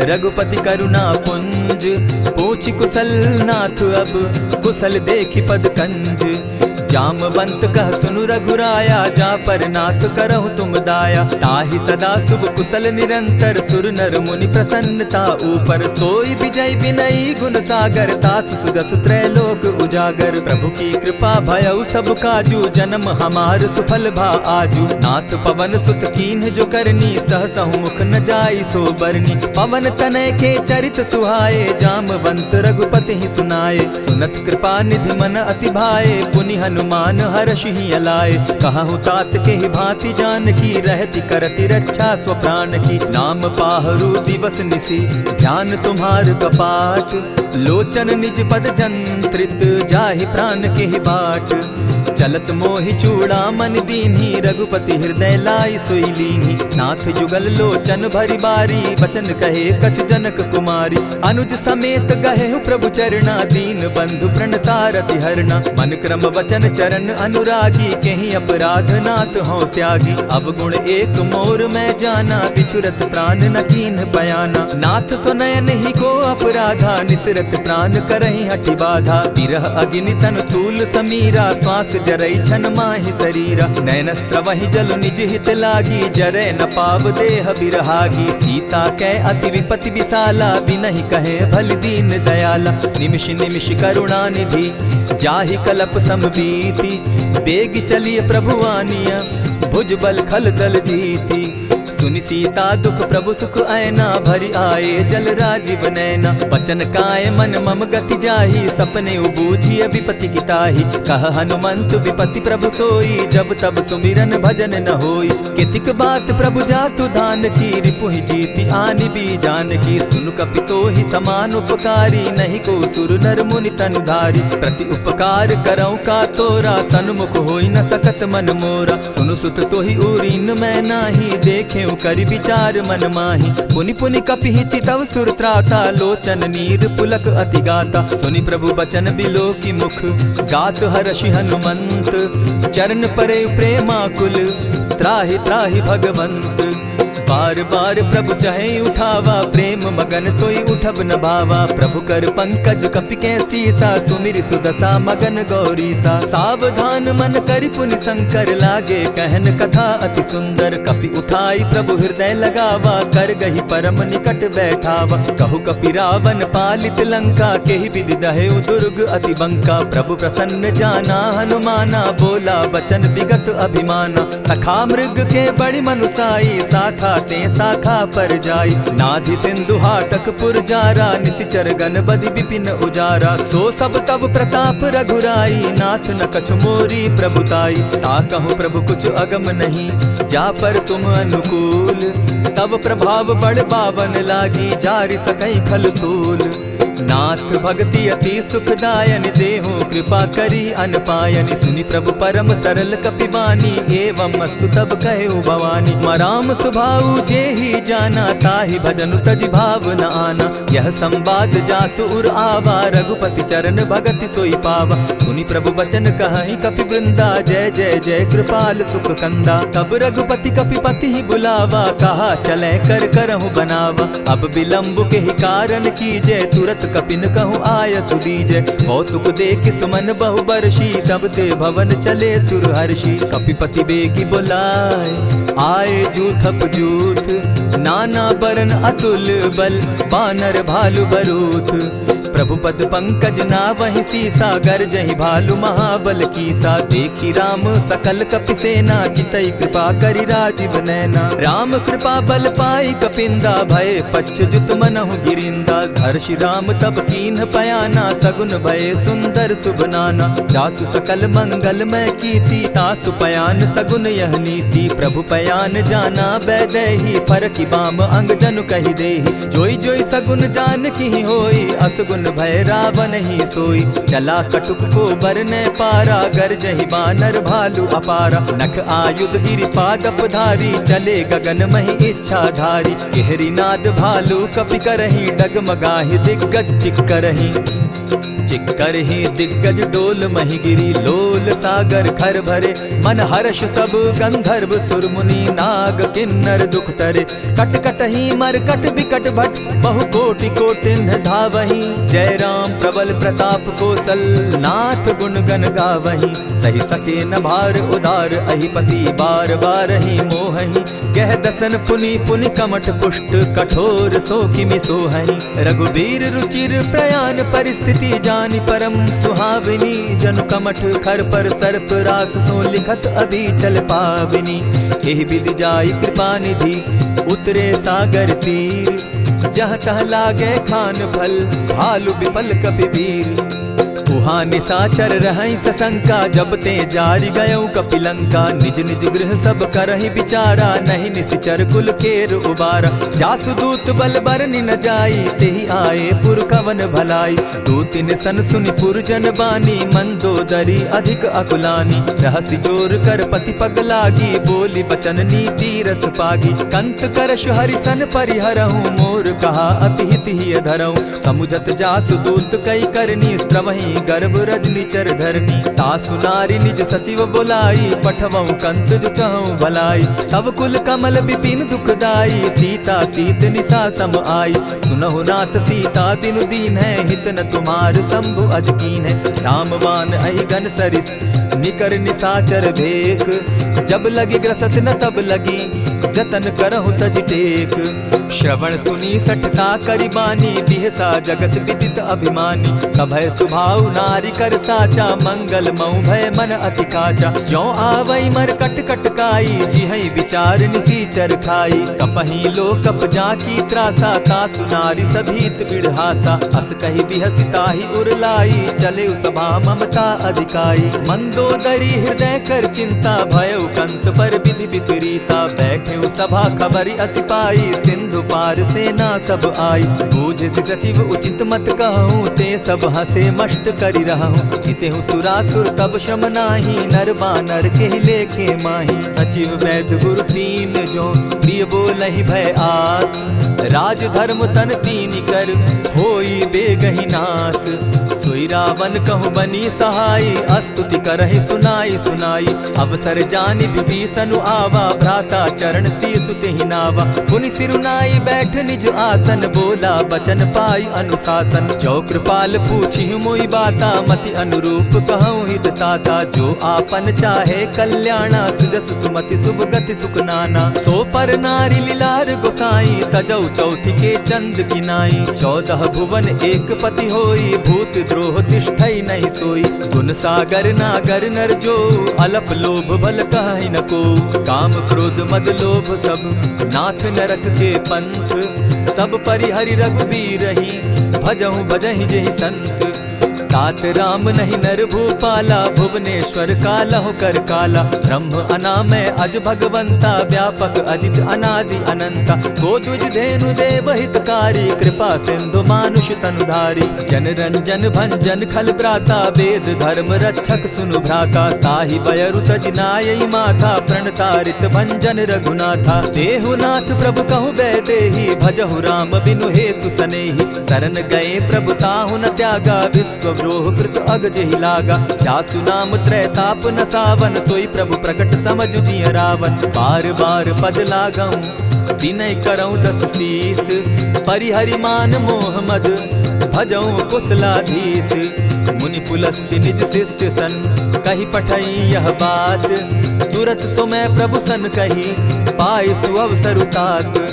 रघुपति करुणा पुंज। पूछि कुशल नाथ अब, कुशल देखि पद कंज। जामवंत कह सुनु रघुराया, जा पर नाथ करहु तुम दाया। ताहि सदा शुभ कुशल निरंतर, सुर नर मुनि प्रसन्नता ऊपर। सोई विजय विनयी गुण सागर, तास सुदस त्रैलोक उजागर। प्रभु की कृपा भयउ सब काजू, जन्म हमार सुफल भा आजू। नाथ पवन सुत कीन्ह जो करनी, सहसहु मुख न जाई सो बरनी। पवन तनय के चरित सुहाए, जामवंत रघुपति ही सुनाए। सुनत कृपा निधि मन अति भाए, पुनि हनुमान हर्ष ही अलाए। कहु तात के ही भांति जान की, रहती करती रक्षा स्व प्राण की। नाम पाहरु दिवस निसी, ध्यान तुम्हार कपाट। लोचन निज पद जंत्रित, जाहि प्राण के ही बाट। चलत मोहि चूड़ामन दीन्ही, रघुपति हृदय लाई सोई लीन्ही। नाथ जुगल लोचन भरी बारी, बचन कहे कछ जनक कुमारी। अनुज समेत गहे प्रभु चरणा, दीन बंधु प्रणतारति हरना। मन क्रम वचन चरण अनुरागी, कहीं अपराध नाथ हो त्यागी। अब गुण एक मोर में जाना, बिछुरत प्राण न कीन्ह बयाना। नाथ सुनयन ही को अपराधा, निसरत प्राण करहि हठि बाधा। विरह अग्नि तन तूल समीरा, श्वास जरई छन माहि शरीरा। नयन स्त्रवहि जल निज हित लागी, जरै न पाव देह बिरहागी। सीता कै अति विपति विशाला, बिनहि कहे भल दीन दयाला। निमिष निमिष करुणा निधि, जाहि कलप समबीति। बेग चलिए प्रभु आनिया, भुज बल खल दल जीती। सुनि सीता दुख प्रभु सुख ऐना, भरी आए जल राजीव नैना। वचन काय मन मम गति जाहि, सपने बूझिय विपति किताहि। कह हनुमंत विपति प्रभु सोई, जब तब सुमिरन भजन न होई। कितिक बात प्रभु जातु धान की, रिपुहि जीति आनि भी जान की। सुनु कपितो ही समान उपकारी, नहीं को सुर नर मुनि तन धारी। प्रति उपकार करौ का तोरा, सन्मुख होई न सकत मन मोरा। सुनु सुत तोहि उरीन मैं नाही, देखे करि विचार मन माही। पुनि पुनि कपिहि चितव सुर त्राता, लोचन नीर पुलक अति गाता। सुनि प्रभु बचन बिलो की मुख, गात हर्षि हनुमंत। चरण परे प्रेमाकुल, त्राहि त्राहि भगवंत। बार बार प्रभु चहे उठावा, प्रेम मगन तोई उठब न भावा। प्रभु कर पंकज कपि के सीसा, सुमिर सुदशा मगन गौरीसा। सावधान मन करि पुनि शंकर, लागे कहन कथा अति सुंदर। कपि उठाई प्रभु हृदय लगावा, कर गही परम निकट बैठावा। कहु कपि रावण पालित लंका, केहि विधि दहेउ दुर्ग अति बंका। प्रभु प्रसन्न जाना हनुमाना, बोला बचन विगत अभिमाना। सखा मृग के बड़ी मनुसाई, साखा ते शाखा पर जाई। नाधि सिंधु हाटक पुरजारा, निशिचर गण बदि विपिन उजारा। सो सब तब प्रताप रघुराई, नाथ न कछु मोरी प्रभुताई। ताकहु प्रभु कुछ अगम नहीं, जा पर तुम अनुकूल। तब प्रभाव बड़ बावन लागी, जारि सकई खल तूल। नाथ भक्ति अति सुखदायन, देहु कृपा करी अनपायनि। सुनि प्रभु परम सरल कपिबानी, एवं मस्तु तब कहेउ भवानी। मराम सुभाऊ जेहि जाना, ताहि भजनु तजि भाव न आना। यह संवाद जासु उर आवा, रघुपति चरण भगति सोई पावा। सुनि प्रभु बचन कहहि कपि वृंदा, जय जय जय कृपाल सुख कंदा। तब रघुपति कपिपति ही बुलावा, कहा चले कर करहु बनावा। अब विलंब के ही कारण कीजय, तुरत कपिन कहूँ आय सुदीजय। कौतुक देख सुमन बहु बरसी, तब ते भवन चले सुर हर्षि। कपिपति बेगी बुलाए, आए जूथप जूथ। नाना बरन अतुल बल, बानर भालु बरूथ। प्रभु पद पंकज नावहि सीसा, गर्जहि भालु महाबल कीसा। देखी राम सकल कपि सेना, चितई कृपा करि राजीव नैना। राम कृपा बल पाई कपिंदा, भय पच्युत मनहु गिरिंदा। हर्षि राम तब कीन्ह पयाना, सगुन भय सुंदर शुभ नाना। जासु सकल मंगल मैं कीति, तासु पयान सगुन यह नीति। प्रभु पयान जाना बैदेही, फरकि बाम अंग जनु कहि देहि। जोई जोई सगुन जान की होई, असगुन भय रावण ही सोई। चला कटुक को बरने पारा, गर्जहि बानर भालु अपारा। नख आयुध गिरि पादप धारी, चले गगन महि इच्छा धारी। केहरी नाद भालु कपि करहि, डगमगाहि दिग्गज चिक्करहि। चिक्करहि दिग्गज डोल महि गिरी, लोल सागर खर भरे। मन हर्ष सब गंधर्व सुर मुनि, नाग किन्नर दुख तरे। कट कटहि मरकट बिकट भट, बहु कोटि कोटिन्ह धावहि। जय राम प्रबल प्रताप कौशल, नाथ गुण गण गावहि। सही सके न भार उदार, अहिपति बार बार ही मोहहि। गह दसन पुनि पुनि कमठ पुष्ट, कठोर सो किमि सोहहि। रघुबीर रुचिर प्रयाण परिस्थिति, जानि परम सुहाविनी। जनु कमठ खर पर सर्प रास, सो लिखत अभी चल पाविनी। एहि विधि जाई कृपा निधि, उतरे सागर तीर। जह तह लागे खान फल, भालु विफल कपि वीर। उहाँ निशाचर रहई सशंका, जब ते जारी गयऊ कपिलंका। निज निज गृह सब करहि विचारा, नहीं निशिचर कुल केर उबारा। जासुदूत बल बरनि न जाई, तेहि आए पुर कवन भलाई। दूतिन सन सुनि पुरजन बानी, मंदोदरी अधिक अकुलानी। रहसि जोर कर पति पग लागी, बोली बचन नीति रस पागी। कंत करश हरिसन परिहरहूँ, मोर कहा अति हित ही धरऊँ। समुझत जासुदूत कई करनी, स्त्रवहि गर्भ रजनी चर धरनी। तासु नारी निज सचिव बोलाई, पठवऊँ कंत जो चहऊँ भलाई। तब कुल कमल विपिन दुखदाई, सीता सीत निशा सम आई। सुनहु नाथ सीता दिनु दीन है, हित न तुम्हार शंभु अजकीन है। रामवान अहिगन सरिस निकर निशाचर भेक, जब लगी ग्रसत न तब लगी, जतन करहु तज टेक। श्रवण सुनी सठता करिबानी, बिहसा जगत विदित अभिमानी। सभय सुभाव नारी कर साचा, मंगल मऊ भय मन अति काचा। ज्यों आवई मर कट कट काई, जिहई विचार निसीचर खाई। कपही लो कप जाकी त्रासा, तासु नारी सभीत बिढ़ासा। अस कही बिहसिता ही उरलाई, चले सभा ममता अधिकाई। मंदोदरी हृदय कर चिंता, भयउ कंत पर विधि विपरीता। बैठे सभा खबरी असिपाई, सिंधु पार सेना सब आई। बूझसि सचिव उचित मत कहूँ, ते सब हसे मष्ट करि रहूँ। हितेहु सुरासुर तब शम नाही, नर बानर के लेखे माही। सचिव वैद्य गुरु तीन जो, प्रिय बोलहि भय आस। राज धर्म तन तीन कर, होई बेगहि नास। सोई रावण कहु बनी सहाई, अस्तुति करहि सुनाई सुनाई। अवसर जानि विभीषण आवा, भ्राता चरण शीसु तेहि नावा। पुनि सिरुनाई बैठ निज आसन, बोला बचन पाई अनुशासन। जो कृपाल पूछि मोई बाता, मति अनुरूप कहूँ हित ताता। जो आपन चाहे कल्याणा, सुजस सुमति शुभ गति सुख नाना। सो पर नारी लीलार गोसाई, तजौ चौथी के चंद किनाई। 14 भुवन एक पति होई, भूत द्रोह तिष्ठई नहीं सोई। गुण सागर नागर नर जो, अलप लोभ बल कहि न को। काम क्रोध मद लोभ सब, नाथ नरक के पंथ। सब परिहरि रघुबीर रही, भजहु भजहि जेहि संत। तात राम नहीं नर भूपाला, भुवनेश्वर कालहु कर काला। ब्रह्म अनामय अज भगवंता, व्यापक अजित अनादि अनंता। गोदुज धेनु देव हितकारी, कृपा सिंधु मानुष तनुधारी। जन रंजन भंजन खल भ्राता, वेद धर्म रक्षक सुनु भ्राता। ताहि बयरु तज नायई माथा, प्रणतारित भंजन रघुनाथा। देहु नाथ प्रभु कहु बैदेही, भजहु राम बिनु हेतु सनेही। शरण गए प्रभु ताहु न त्यागा, विश्व द्रोह कृत अग जेहि लागा। जासु नाम त्रैताप न सावन, सोई प्रभु प्रकट समझ जिय रावण। बार बार पद लागऊं, विनय करऊं 10 शीस। परिहरि मान मोह मद, भजऊं कुशलाधीश। मुनि पुलस्ति निज शिष्य सन, कही पठई यह बात। तुरत सो मैं प्रभु सन कही, पाय सुअवसर तात।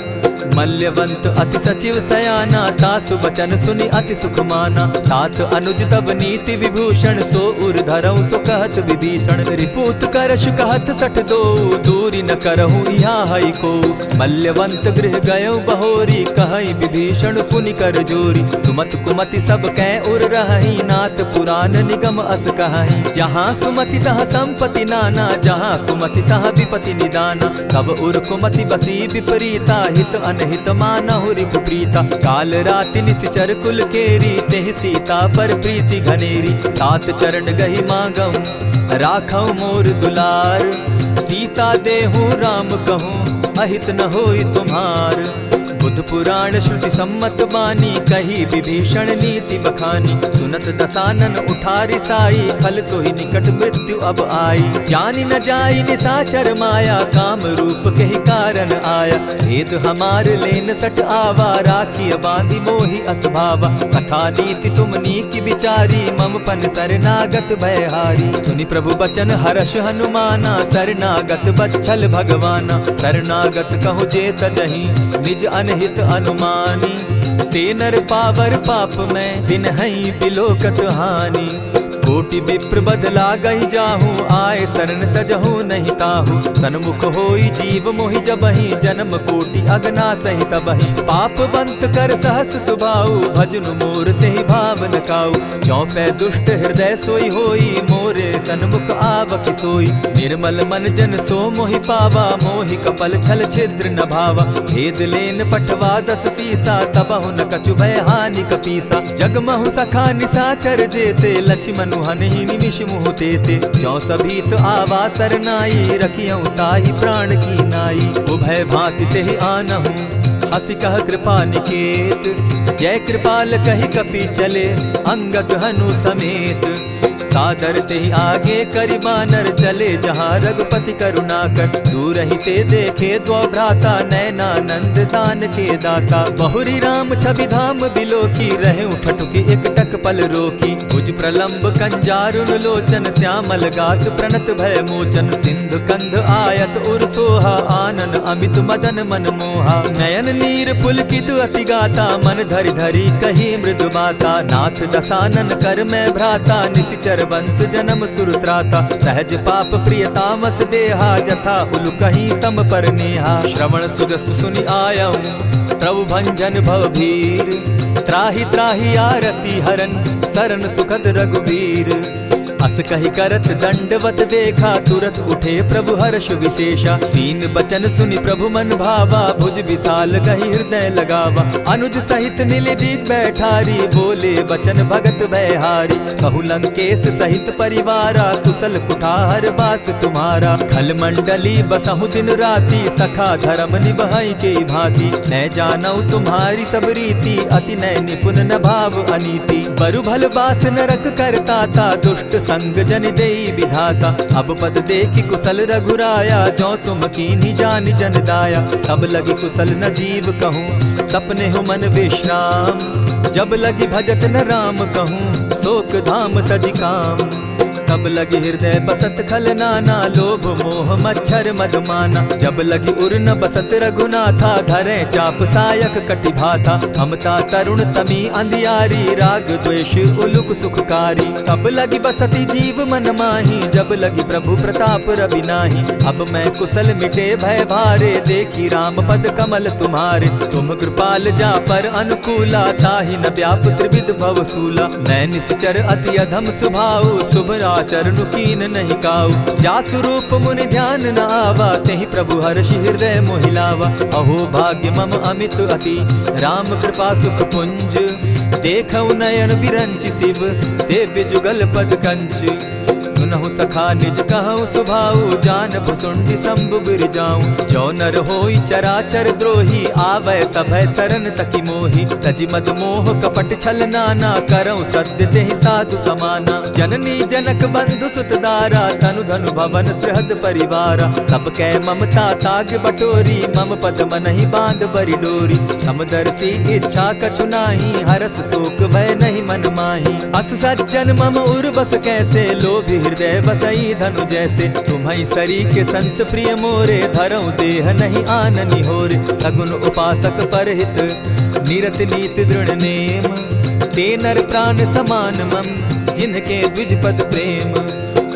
मल्यवंत अति सचिव सयाना, तासु बचन सुनि अति सुख माना। तात अनुज तब नीति विभूषण, सो उर धरऊं सो कहत विभीषण। रिपुत करश कहत सठ दो, दूरी न करहूँ यहाँ हई को। मल्यवंत गृह गयऊ बहोरी, कहई विभीषण पुनि कर जोरी। सुमत कुमति सब कै उर रहई, नाथ पुराण निगम अस कहई। जहाँ सुमति तहाँ संपत्ति नाना, जहाँ कुमति तहाँ विपति निदाना। तब उर कुमति बसी विपरीता, हित अनहित मानहु रिपु प्रीता। काल राति निशिचर कुल केरी, तेहि सीता पर प्रीति घनेरी। तात चरण गही मांगऊं, राखऊं मोर दुलार। सीता देहूँ राम कहूँ, अहित न होई तुम्हार। बुध पुराण श्रुति सम्मत बानी, कही विभीषण नीति बखानी। सुनत दसानन उठारी साई, खल तो ही निकट मृत्यु अब आई। जानी न जाई निशाचर माया, काम रूप के ही कारण आया। भेद हमार लेन सट आवा, राखी बांधी मोहि असभावा। सखा नीति तुम नीति विचारी, मम पन शरणागत भयहारी। सुनि प्रभु बचन हर्ष हनुमाना, शरणागत बच्छल भगवाना। शरणागत कहु जे तजहि, निज अनहित अनुमानी। ते नर पावर पाप में, बिनहई बिलोकत हानि। कोटि विप्र बदला गई जाहू, आए शरण तजहू नहीं ताहू। सन्मुख होई जीव मोहि जबहि, जन्म कोटि अगना सही तबहि। पापवंत कर सहस सुभाऊ, भजनु मोर तेहि भावन काऊ। चौपै दुष्ट हृदय सोई होई, मोरे सन्मुख आवक सोई। निर्मल मन जन सो मोहि पावा, मोहि कपल छल छिद्र न भावा। भेद लेन पठवा दस सीसा, तबहु न कछु भय हानि कपीसा। जगमहु सखा निसाचर जेते, लक्ष्मण हनहि निमिष मुह तेते। जो सभीत आवा सरनाई, रखियऊ ताहि प्राण की नाई। उभय भांति तेहि आनहु, हसी कह कृपा निकेत। जय कृपाल कहि कपि चले, अंगद हनु समेत। सादर तेहि आगे करि बानर, चले जहाँ रघुपति करुणाकर। दूर ही ते देखे द्वौ भ्राता, नयनानंद दान के दाता। बहुरी राम छवि धाम बिलोकी, रहे उठटुकी एक टक पल रोकी। भुज प्रलंब कंजारुन लोचन, श्यामल गात प्रणत भय मोचन। सिंधु कंध आयत उर सोहा, आनन अमित मदन मन मोहा। नयन नीर पुलकित अति गाता, मन धरि धरि कही मृदु बाता। नाथ दसानन कर मैं भ्राता, निशिचर वंश जन्म सुरत्राता। सहज पाप प्रियतामस देहा, जथा उलु कहीं तम पर नेहा। श्रवण सुजस सुनि आयऊ, प्रभु भंजन भव भीर। त्राहि त्राहि आरती हरन, सरन सुखद रघुवीर। अस कहि करत दंडवत देखा, तुरत उठे प्रभु हर्ष विशेषा। तीन बचन सुनि प्रभु मन भावा, भुज विशाल कहि हृदय लगावा। अनुज सहित नीलदीप बैठारी, बोले बचन भगत भयहारी। कहु लंकेश सहित परिवारा, कुशल कुठार बास तुम्हारा। खल मंडली बसहु दिन राति, सखा धर्म निभाई के भांति। न जानऊ तुम्हारी सब रीति, अति नय निपुण न भाव अनीति। बरु भल बास नरक करता था, दुष्ट संग जन देई विधाता। अब पद देखि कुशल रघुराया, जो तुम कीन्ही जानि जन दाया। तब लगी कुशल न जीव कहूँ, सपने हो मन विश्राम। जब लगी भजत न राम कहूँ, शोक धाम तजि काम। तब लगी हृदय बसत खल नाना, लोभ मोह मच्छर मदमाना। जब लगी उर न बसत रघुनाथा, धरे चाप सायक कटि भाथा। ममता तरुण तमी अंधियारी, राग द्वेष उलुक सुखकारी। तब लगी बसती जीव मन माही, जब लगी प्रभु प्रताप रवि नाही। अब मैं कुशल मिटे भय भारे, देखी राम पद कमल तुम्हारे। तुम कृपाल जा पर अनुकूला, ताहि न व्याप त्रिविध भव सूला। मैं निश्चर अति अधम स्वभाव, शुभ चरणु कीन नहीं काऊ। जासु रूप मुनि ध्यान न आवा, तेहि प्रभु हर्षि हृदय मोहिलावा। अहो भाग्य मम अमित अति, राम कृपा सुख पुंज। देखऊ नयन विरंचि शिव, सेव्य जुगल पद कंच। सुनहु सखा निज कहु सुभाऊ, जान भुसुंडि शंभु गिर जाऊं। जो नर होई चराचर द्रोही, आवै सभय सरन तकी मोही। तजि मद मोह कपट छल नाना, करऊं सत्य तेहि साधु समाना। जननी जनक बंधु सुत दारा, तनु धनु भवन सृहद परिवारा। सब कै ममता ताग बटोरी, मम पद मनहि बांध बरि डोरी। समदर्शी इच्छा कछु नाही, हरस शोक भय नहीं मन माही। अस सज्जन मम उर बस कैसे, लोभी हृदय बसई धनु जैसे। तुम्हि सरी के संत प्रिय मोरे, धरऊं देह नहीं आननि होरे। सगुन उपासक परहित, निरत नीति दृढ़ नेम। ते नर प्राण समान मम, जिनके द्विज पद प्रेम।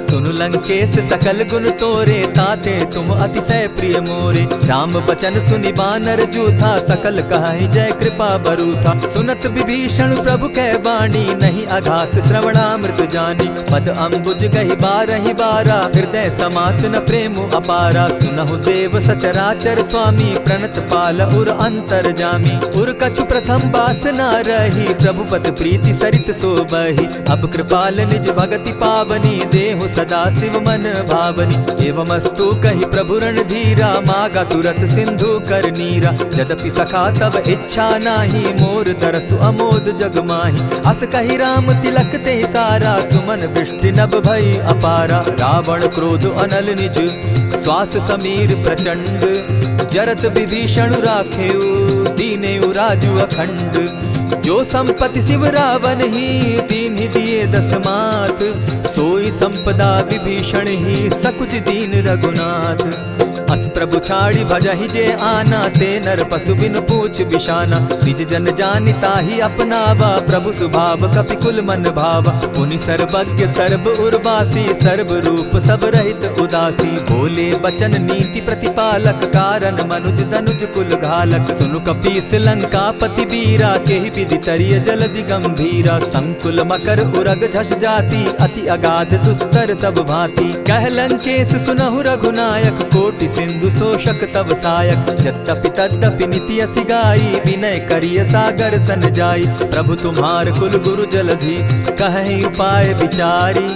सुनु लंकेश सकल गुण तोरे, ताते तुम अतिशय प्रिय मोरे। राम बचन सुनि बानर जूथा, सकल कहाहि जय कृपा बरूथा। सुनत विभीषण प्रभु कै बाणी, नहीं अघात श्रवणामृत जानी। पद अम्बुज गहि बारहि बारा, हृदय समात न प्रेम अपारा। सुनहु देव सचराचर स्वामी, प्रणत पाल उर अंतर जामी। उर कछु प्रथम बास न रही, प्रभु पद प्रीति सरित सोबहि। अब कृपाल निज भगति पावनी, देहु सदा शिव मन भावनी। एवमस्तु कहि प्रभु रणधीरा, मागा तुरत सिंधु कर नीरा। यद्यपि सखा तब इच्छा नाही, मोर तरसु अमोद जग माही। अस कहि राम तिलक तेहि सारा, सुमन वृष्टि नभ भई अपारा। रावण क्रोध अनल निज, श्वास समीर प्रचंड। जरत विभीषण राखेउ, दीनेउ राजु अखंड। जो संपत्ति शिव रावण ही, दीन्हि दिए दस मात। सोई संपदा विभीषण ही सकुच दीन रघुनाथ। अस प्रभु छाड़ी भजहि जे आना, ते नर पशु बिन पूछ बिशाना। निज जन जानिता ही अपनावा, प्रभु स्वभाव कपि कुल मन भावा। मुनि सर्वज्ञ सर्व उर्वासी, सर्व रूप सब रहित उदासी। बोले बचन नीति प्रतिपालक, कारण मनुज धनुज कुल घालक। सुनु कपीस लंकापति वीरा, केहि विधि तरिय जलधि गंभीरा। संकुल मकर उरग झष जाति, अति अगाध दुस्तर सब भांति। कह लंकेश सुनहु रघुनायक, कोटि सिंधु शोषक तव सायक। यद्यपि तद्यपि नीति असि गाई, विनय करिय सागर सन जाई। प्रभु तुम्हार कुल गुरु जलधि, कहि उपाय विचारी।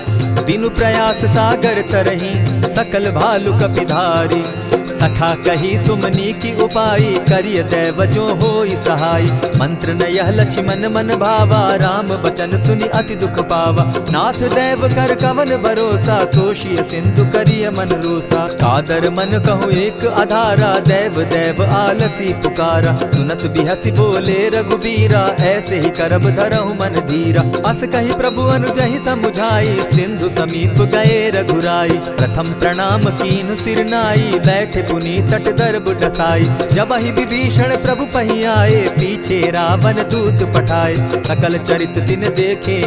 बिनु प्रयास सागर तरही, सकल भालु कपिधारी। सखा कही तुमनी की उपाई, करिय दैव जो होई सहाय। मंत्र न यह लक्ष्मण मन भावा, राम बचन सुनि अति दुख पावा। नाथ दैव कर कवन भरोसा, सोषिय सिंधु करिय मन रोसा। कादर मन कहूँ एक आधारा, दैव दैव आलसी पुकारा। सुनत बिहसी बोले रघुबीरा, ऐसे ही करब धरहु मन धीरा। अस कही प्रभु अनुजहि समुझाई, सिंधु समीप गए रघुराई। प्रथम प्रणाम कीन सिर नाई, बैठे पुनि तट दर्ब डसाई। जब ही विभीषण प्रभु पही आए, पीछे रावण दूत पठाए। सकल चरित दिन देखे,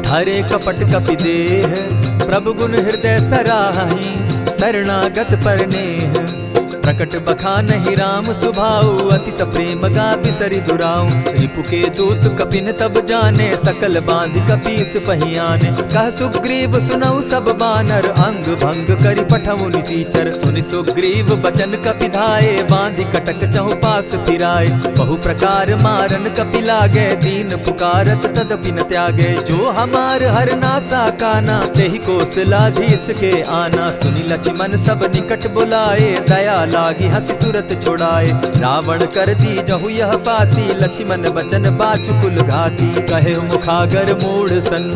धरे कपट कपि देह। प्रभु गुण हृदय सराहि, शरणागत परनेह। प्रकट बखानहि राम सुभाऊ, अति सप्रेम गा बिसरि दुराऊ। रिपु के दूत कपिन तब जाने, सकल बांधि कपीस पहियाने। कह सुग्रीव सुनऊ सब बानर, अंग भंग करि पठऊ निसीचर। सुनि सुग्रीव बचन कपि धाये, बांधि कटक चहु पास फिराए। बहु प्रकार मारन कपि लागे, दीन पुकारत तदपि न त्यागे। जो हमार हर नासा काना, तेहि कौशलाधीश के आना। सुनि लक्ष्मण सब निकट बुलाए, दया लागी हंसी तुरत छुड़ाए। रावण कर दी जहु यह पाती, लक्ष्मण बचन बाचु कुल घाती। कहे मुखागर मूढ़ सन,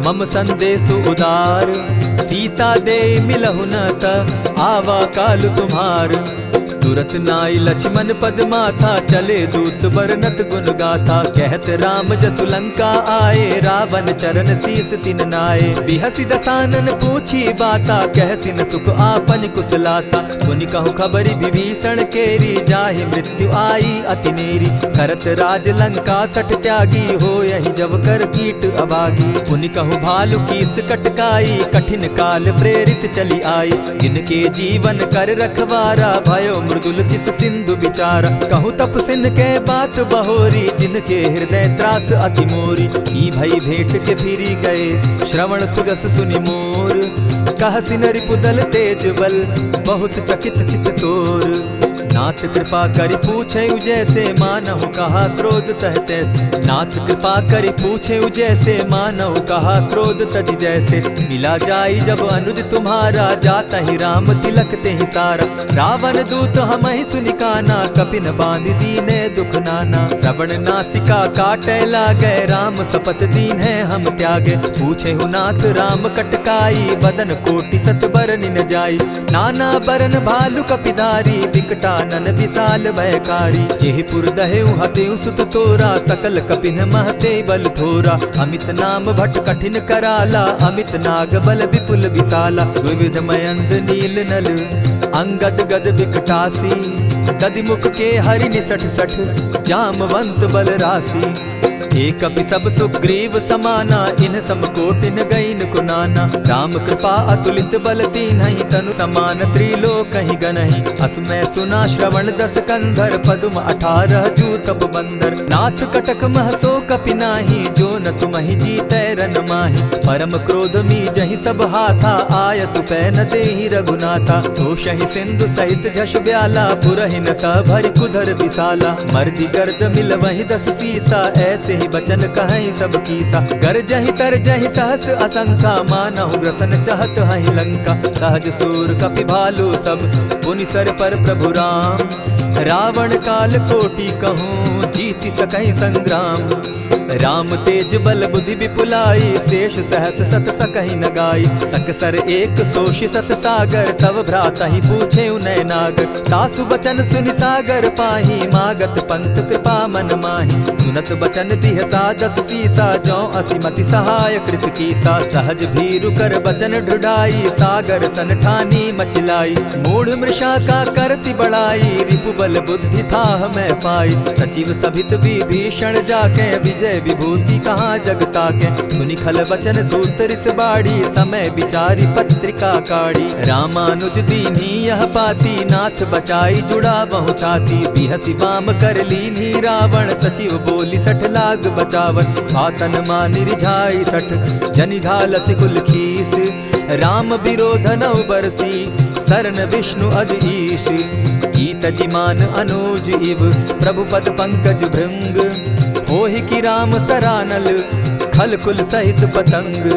मम संदेश उदार। सीता दे मिलहु न त, आवा काल तुम्हार। तुरत नाई लक्ष्मण पद माथा, चले दूत बरनत गुण गाथा। कहत राम जसु लंका आए, रावण चरण शीस तिन नाये। बिहसी दसानन पूछी बाता, कहसी न सुख आपन कुशलाता। सुनि कहु खबरी विभीषण केरी, जाहि मृत्यु आई अति नेरी। करत राज लंका सठ त्यागी, हो यही जब कर कीट अभागी। पुनि कहु भालु कीस कटकाई, कठिन काल प्रेरित चली आई। जिनके जीवन कर रखवारा, भयो मृदुल चित सिंधु विचारा। कहूँ तपसिन के बात बहोरी, जिनके हृदय त्रास अति मोरी। ई भई भेंट के फिरी गए, श्रवण सुगस सुनि मोर। कहसी रिपुदल तेज बल, बहुत चकित चित तोर। नाथ कृपा करि पूछे जैसे, मानहु कहा क्रोध तह तैसे। नाथ कृपा करि पूछे जैसे, मानहु कहा क्रोध तज जैसे। मिला जाई जब अनुज तुम्हारा, जाता ही राम तिलक ते ही सारा। रावण दूत हम ही सुनि काना, कपिन बांध दीने दुख नाना। श्रवण नासिका काटे लागे, राम शपथ दीन है हम त्यागे। पूछे हु नाथ राम कटकाई, बदन कोटि सत बरन न जाई। नाना बरन भालु कपिधारी, विकटा नन विशाल भयकारी। जेहिपुर दहेउ हतेउ सुत तोरा, सकल कपिन महते बल थोरा। अमित नाम भट कठिन कराला, अमित नाग बल विपुल विशाला। विविध मयंद नील नल, अंगद गद विकटासी। दधिमुख के हरि निसठ सठ, जामवंत बल राशि। एक कपि सब सुग्रीव समाना, इन समकोटिन गईन कुनाना। राम कृपा अतुलित बल दीन्हि, तनु समान त्रिलोक ही गनहि। अस मैं सुना श्रवण दस कंधर, पदुम 18 जूतप बंदर। नाथ कटक महसो कपि नाही, जो न तुमहि जीतै रन माहि। परम क्रोध मी जहि सब हाथा, आय सुपै न देहि रघुनाथा। सोषहि सिंधु सहित झष ब्याला, पुरहि न त भरि कुधर विशाला। मर्दि गर्द मिल वहि 10 सीसा, ऐसे ही बचन कहीं सब कीसा। गरजहि तरजहि सहस असंख्या, मानहु ग्रसन चाहत हहि लंका। सहज सूर कपि भालु सब, पुनि सर पर प्रभु राम। रावण काल कोटि कहूँ, जीति सकहि संग्राम। राम तेज बल बुद्धि विपुलाई, शेष सहस सत सकहि न गाई। सकसर एक सोषि सत सागर, तव भ्राता ही पूछे उनय नागर। तासु बचन सुनि सागर पाही, मागत पंत कृपा मन माही। सुनत बचन बिहसा दस सीसा, जौ असिमति सहाय कृत कीसा। सहज भीरु कर बचन ढुढ़ाई, सागर सन ठानी मचिलाई। मूढ़ मृषा का कर सी बढ़ाई, रिपु बल बुद्धि था मैं पाई। सचिव सभित विभीषण जाके, विजय विभूति कहाँ जगता के। सुनि खल बचन दूत रिस बाड़ी, समय विचारी पत्रिका काढ़ी। रामानुज दीन्ही यह पाती, नाथ बचाई जुड़ा बहु छाती। बिहसी बाम कर लीन्ही रावण, सचिव बोली सठ लाग बचावन। आतन मानि रिझाई सठ, जनि झालसि कुल खीस। राम विरोध नौ बरसी, सरन विष्णु अज ईश। गीत जिमान अनुज इव, प्रभु पद पंकज भृंग। होहि की राम सरानल, खल कुल सहित पतंग।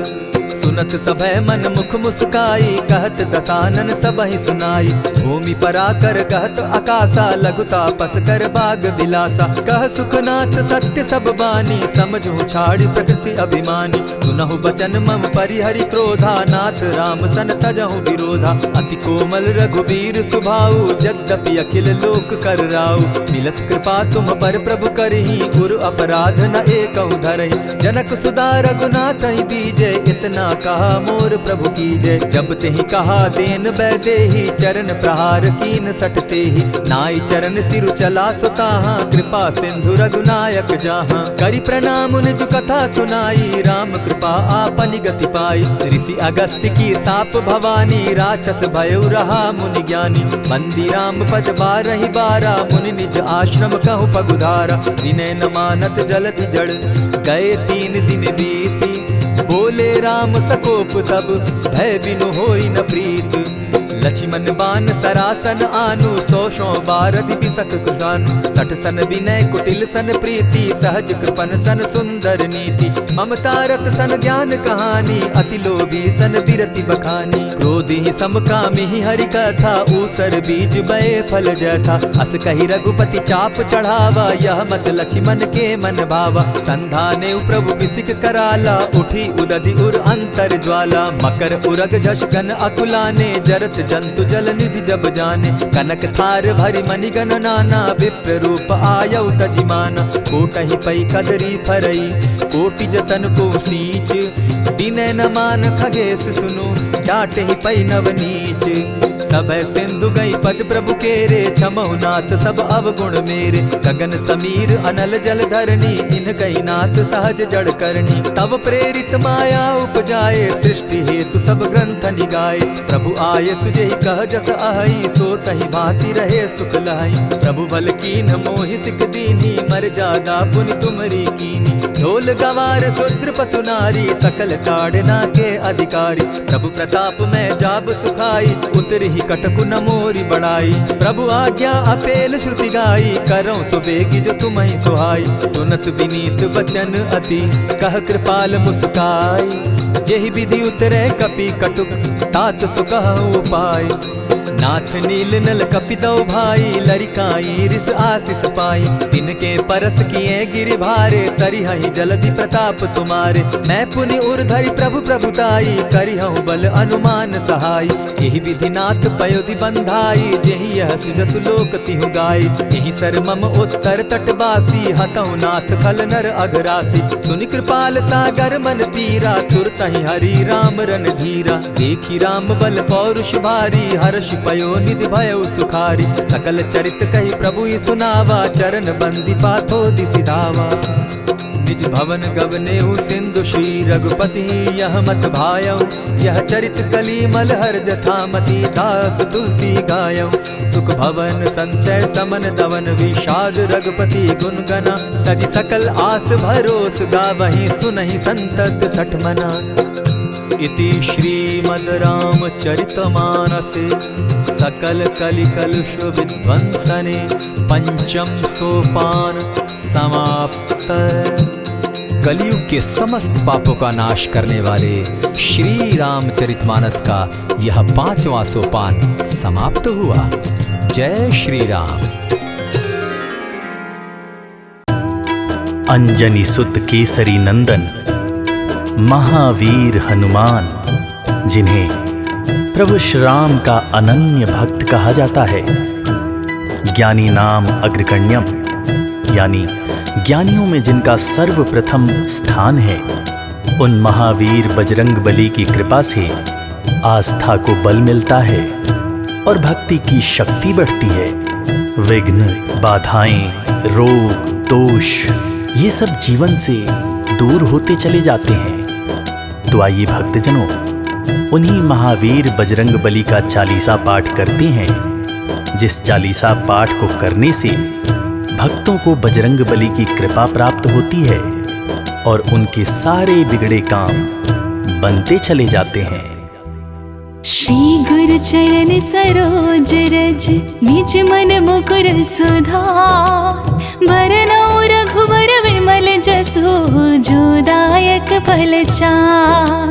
सुनत सभय मन मुख मुस्काई, कहत दसानन सबहि सुनाई। भूमि पराकर कहत आकाशा, लघु तापस कर बाग बिलासा। कह सुखनाथ सत्य सब बानी, समझू छाड़ी प्रकृति अभिमानी। सुनहु बचन मम परिहरि क्रोधा, नाथ राम सन तजहु विरोधा। अति कोमल रघुबीर सुभाऊ, जगदपि अखिल लोक कर राऊ। मिलत कृपा तुम पर प्रभु करही, गुरु अपराध न एकहु धरहि। जनक सुदा रघुनाथ ही दीजे, इतना कहा मोर प्रभु कीजे। जब तेहि कहा देन बैदेही, चरण प्रहार कीन सटते ही। नाई चरण सिरु चला सुताहा, कृपा सिंधु रघुनायक जाहा। करि प्रणाम निज कथा सुनाई, राम कृपा आपनि गति पाई। ऋषि अगस्त्य की साप भवानी, राक्षस भयउ रहा मुनि ज्ञानी। बंदी राम पद बारहि बारा, मुनि निज आश्रम कहु पगुधारा। विनय न मानत जलधि जड़, गए 3 दिन बीती। बोले राम सकोप तब, भय बिनु होई न प्रीत। लक्ष्मण बान सरासन आनु, 100 बारधि बिसक कुजानु। 60 सन विनय कुटिल सन प्रीति, सहज कृपन सन सुंदर नीति। ममता रत सन ज्ञान कहानी, अति लोभी सन बिरति बखानी। क्रोधि समकामी हरि कथा, ऊसर बीज बये फल जथा। अस कहि रघुपति चाप चढ़ावा, यह मत लक्ष्मण के मन भावा। संधाने प्रभु बिसिक कराला, उठी उदधि उर अंतर ज्वाला। मकर उरग झष घन अकुलाने, जरत जंतु जल निधि जब जाने। कनक थार भरि मणिगण नाना, विप्र रूप आयौ तजिमाना। कोटहि पै कदरी फरई, कोटि जतन को सींच। विनय न मान खगेश सुनु, डांटहि पै नव नीच। सभय सिंधु गई पद प्रभु केरे, क्षमहु नाथ सब अवगुण मेरे। गगन समीर अनल जल धरनी, इन कही नाथ सहज जड़ करनी। तब प्रेरित माया उपजाए, सृष्टि हेतु सब ग्रंथ निगाए। प्रभु आय सुजेहि कह जस अहई, सो तहि भांति रहे सुख लहई। प्रभु बल कीन मोहि सिख दीनी, मर जादा पुनि तुमरी कीनी। ढोल गवार शूद्र पशु नारी, सकल ताड़ना के अधिकारी। प्रभु प्रताप में जाब सुखाई, उतरि कटकु न मोरी बड़ाई। प्रभु आज्ञा अपेल श्रुति गाई, करौ सुबेगी जो तुम्हि सुहाई। सुनत विनीत बचन अति, कह कृपाल मुस्काई। जेहि विधि उतरे कपि कटुक, तात सुकहु उपाय। नाथ नील नल कपितौ भाई, लरिकाई रिस आशीष पाई। तिनके परस किए गिरि भारे, तरिहहि जलधि प्रताप तुम्हारे। मैं पुनि उर्धरि प्रभु प्रभुताई, करिहउ बल अनुमान सहाय। एहि विधि नाथ पयोधि बंधाई, जेहि यह सुजसु लोक तिहु गाई। एहि सर मम उत्तर तटवासी, हतहु नाथ खल नर अघरासी। सुनि कृपाल सागर मन पीरा, तुरतहि हरि राम रन धीरा। देखी राम बल पौरुष भारी, हर्ष पयो निधि भयउ सुखारी। सकल चरित कहि प्रभु ही सुनावा, चरण बंदी पाथो दिसि धावा। निज भवन गवनेहु सिंधु श्री रघुपति, यह मत भायौ। यह चरित कली मलहर जथामति, दास तुलसी गायौ। सुख भवन संशय समन दवन, विषाद रघुपति गुण गना। तजि सकल आस भरोस, गावहि सुनहि संतत सठ मना। इति श्रीमद् रामचरितमानसे, सकल कलि कलुष विध्वंसने। पंचम सोपान समाप्त। कलयुग के समस्त पापों का नाश करने वाले श्री रामचरितमानस का यह 5वां सोपान समाप्त हुआ। जय श्री राम। अंजनी सुत केसरी नंदन महावीर हनुमान, जिन्हें प्रभु श्री राम का अनन्य भक्त कहा जाता है। ज्ञानी नाम अग्रगण्यम, यानी ज्ञानियों में जिनका सर्वप्रथम स्थान है, उन महावीर बजरंग बली की कृपा से आस्था को बल मिलता है और भक्ति की शक्ति बढ़ती है। विघ्न, बाधाएं, रोग, दोष ये सब जीवन से दूर होते चले जाते हैं। तो आइए भक्तजनों, उन्हीं महावीर बजरंग बली का चालीसा पाठ करते हैं, जिस चालीसा पाठ को करने से भक्तों को बजरंग बली की कृपा प्राप्त होती है और उनके सारे बिगड़े काम बनते चले जाते हैं। श्री गुरु चरण सरोज रज, निज मन मुकुर सुधार। बरनउँ रघुबर विमल जसो, जो दायक फल चार।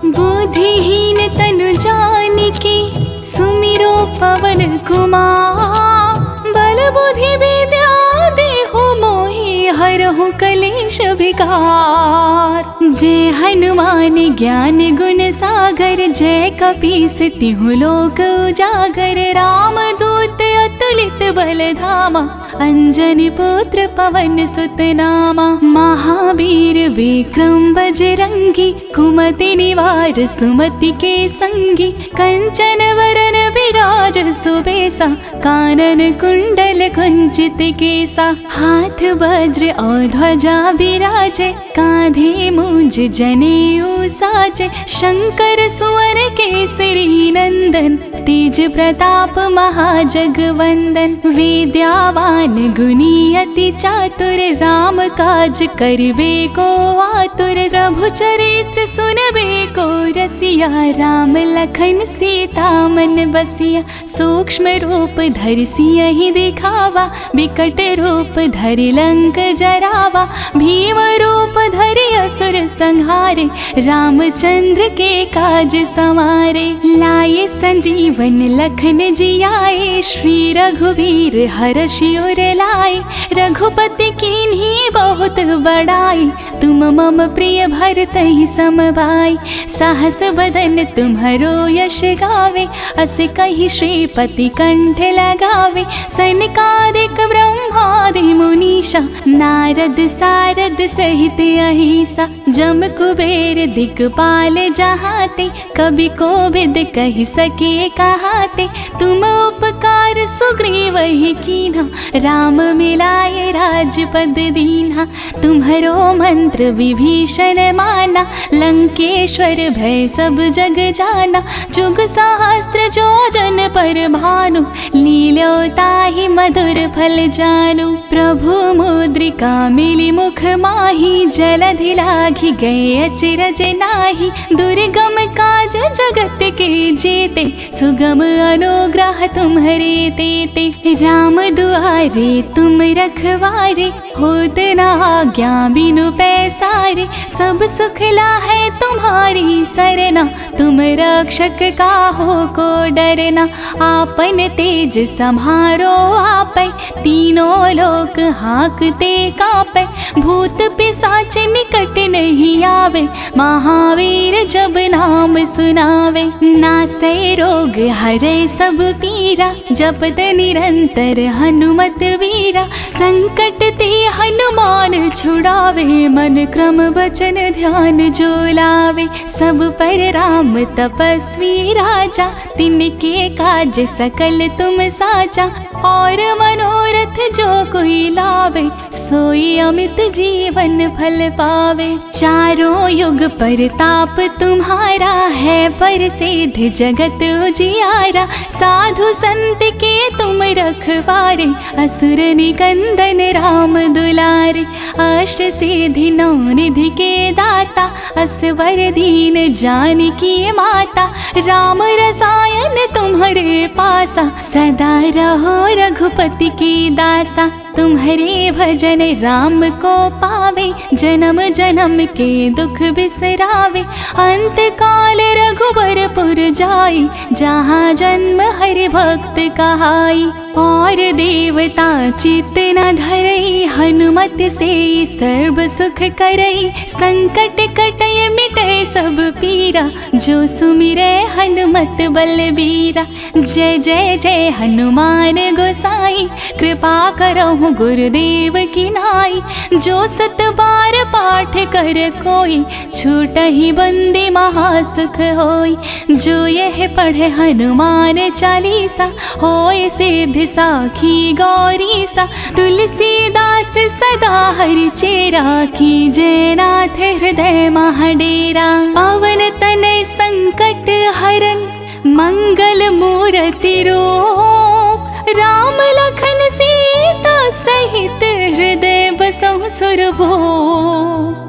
बुद्धिहीन तनु जानिके, सुमिरो पवन कुमार। बल बुद्धि विद्या देहु मोहि, हरहु कलेश विकार। जय हनुमान ज्ञान गुण सागर, जय कपीस तिहु लोक उजागर। राम दूत अतुलित बल धामा, अंजनी पुत्र पवन सुत नामा। महावीर विक्रम बजरंगी, कुमति निवार सुमति के संगी। कंचन वरन विराज सुबेसा, कानन कुंडल कुंचित केसा। हाथ वज्र और ध्वजा विराजे, कांधे मूंज जनेऊ साजे। शंकर सुवन केसरी नंदन, तेज प्रताप महाजगवंदन। विद्यावान गुणी अति चातुर, राम काज करिबे को आतुर। प्रभु चरित्र सुनबे को रसिया, राम लखन सीता मन बसिया। सूक्ष्म रूप धरि सियहि दिखावा, विकट रूप धरि लंक जरावा। भीम रूप धरि असुर संहारे, रामचंद्र के काज समारे। लाए संजीवन लखन जियाए, श्री रघुवीर हर्षि उर लाए। रघुपति कीन्ही बहुत बड़ाई, तुम मम प्रिय भरतहि सम भाई। साहस बदन तुम्हरो यश गावे, अस कहि श्रीपति कंठ लगावे। सनकादिक ब्रह्मादि मुनीषा, नारद सारद सहित अहिसा। जम कुबेर दिक्पाल जहाते, कवि कोविद कहि सके कहाते। तुम उपकार सुग्रीवहि कीन्हा, राम मिलाए राजपद दीन्हा। तुम्हरो मंत्र विभीषण माना, लंकेश्वर भय सब जग जाना। जुग सहस्त्र जो जन पर भानु, लील्यो ताहि मधुर फल जानु। प्रभु मुद्रिका मिली मुख माही, जलधि लाघि गए अचरज नाही। दुर्गम काज जगत के जेते, सुगम अनुग्रह तुम्हरे तेते। राम दुआरे तुम रखवारे, होत न आज्ञा बिनु पैसारे। सब सुख लाहे तुम्हारी सरना, तुम रक्षक काहो को डरना। आपन तेज सम्हारो आपै, तीनों लोक हांकते कापै। भूत पिशाच निकट नहीं आवे, महावीर जब नाम सुनावे। नासै रोग हरै सब पीरा, जपत निरंतर हनुमत वीरा। संकट ते हनुमान छुड़ावे, मन क्रम वचन ध्यान जो लावे। सब पर राम तपस्वी राजा, तिनके काज सकल तुम साजा। और मनोरथ जो कोई लावे, सोई अमित जीवन फल पावे। चारों युग परताप तुम्हारा है, प्रसिद्ध जगत उजियारा। साधु संत के तुम रखवारे, असुर निकंदन राम दुलारे। अष्ट सिद्धि नौ निधि के दाता, असवर दीन जानकी माता। राम रसायन तुम्हारे पासा, सदा रहो रघुपति की दासा। तुम्हारे भजन राम को पावे, जन्म जन्म के दुख बिसरावे। अंत काल रघुबरपुर जाई, जहाँ जन्म हरि भक्त कहाई। और देवता चित्त न धरई, हनुमत से सर्व सुख करई। संकट कटय मिटय सब पीरा, जो सुमिरै हनुमत बलबीरा। जय जय जय हनुमान गोसाई, कृपा करहु गुरुदेव की नाई। जो सत बार पाठ कर कोई, छूटहि बंदी महासुख होई। जो यह पढ़े हनुमान चालीसा, होय सिद्धि साखी गौरी सा। तुलसीदास सदा हरि चेरा, कीजय नाथ हृदय महाडेरा। पवन तनय संकट हरन, मंगल मूर्ति रूप। राम लखन सीता सहित, हृदय बसहु सुरभूप।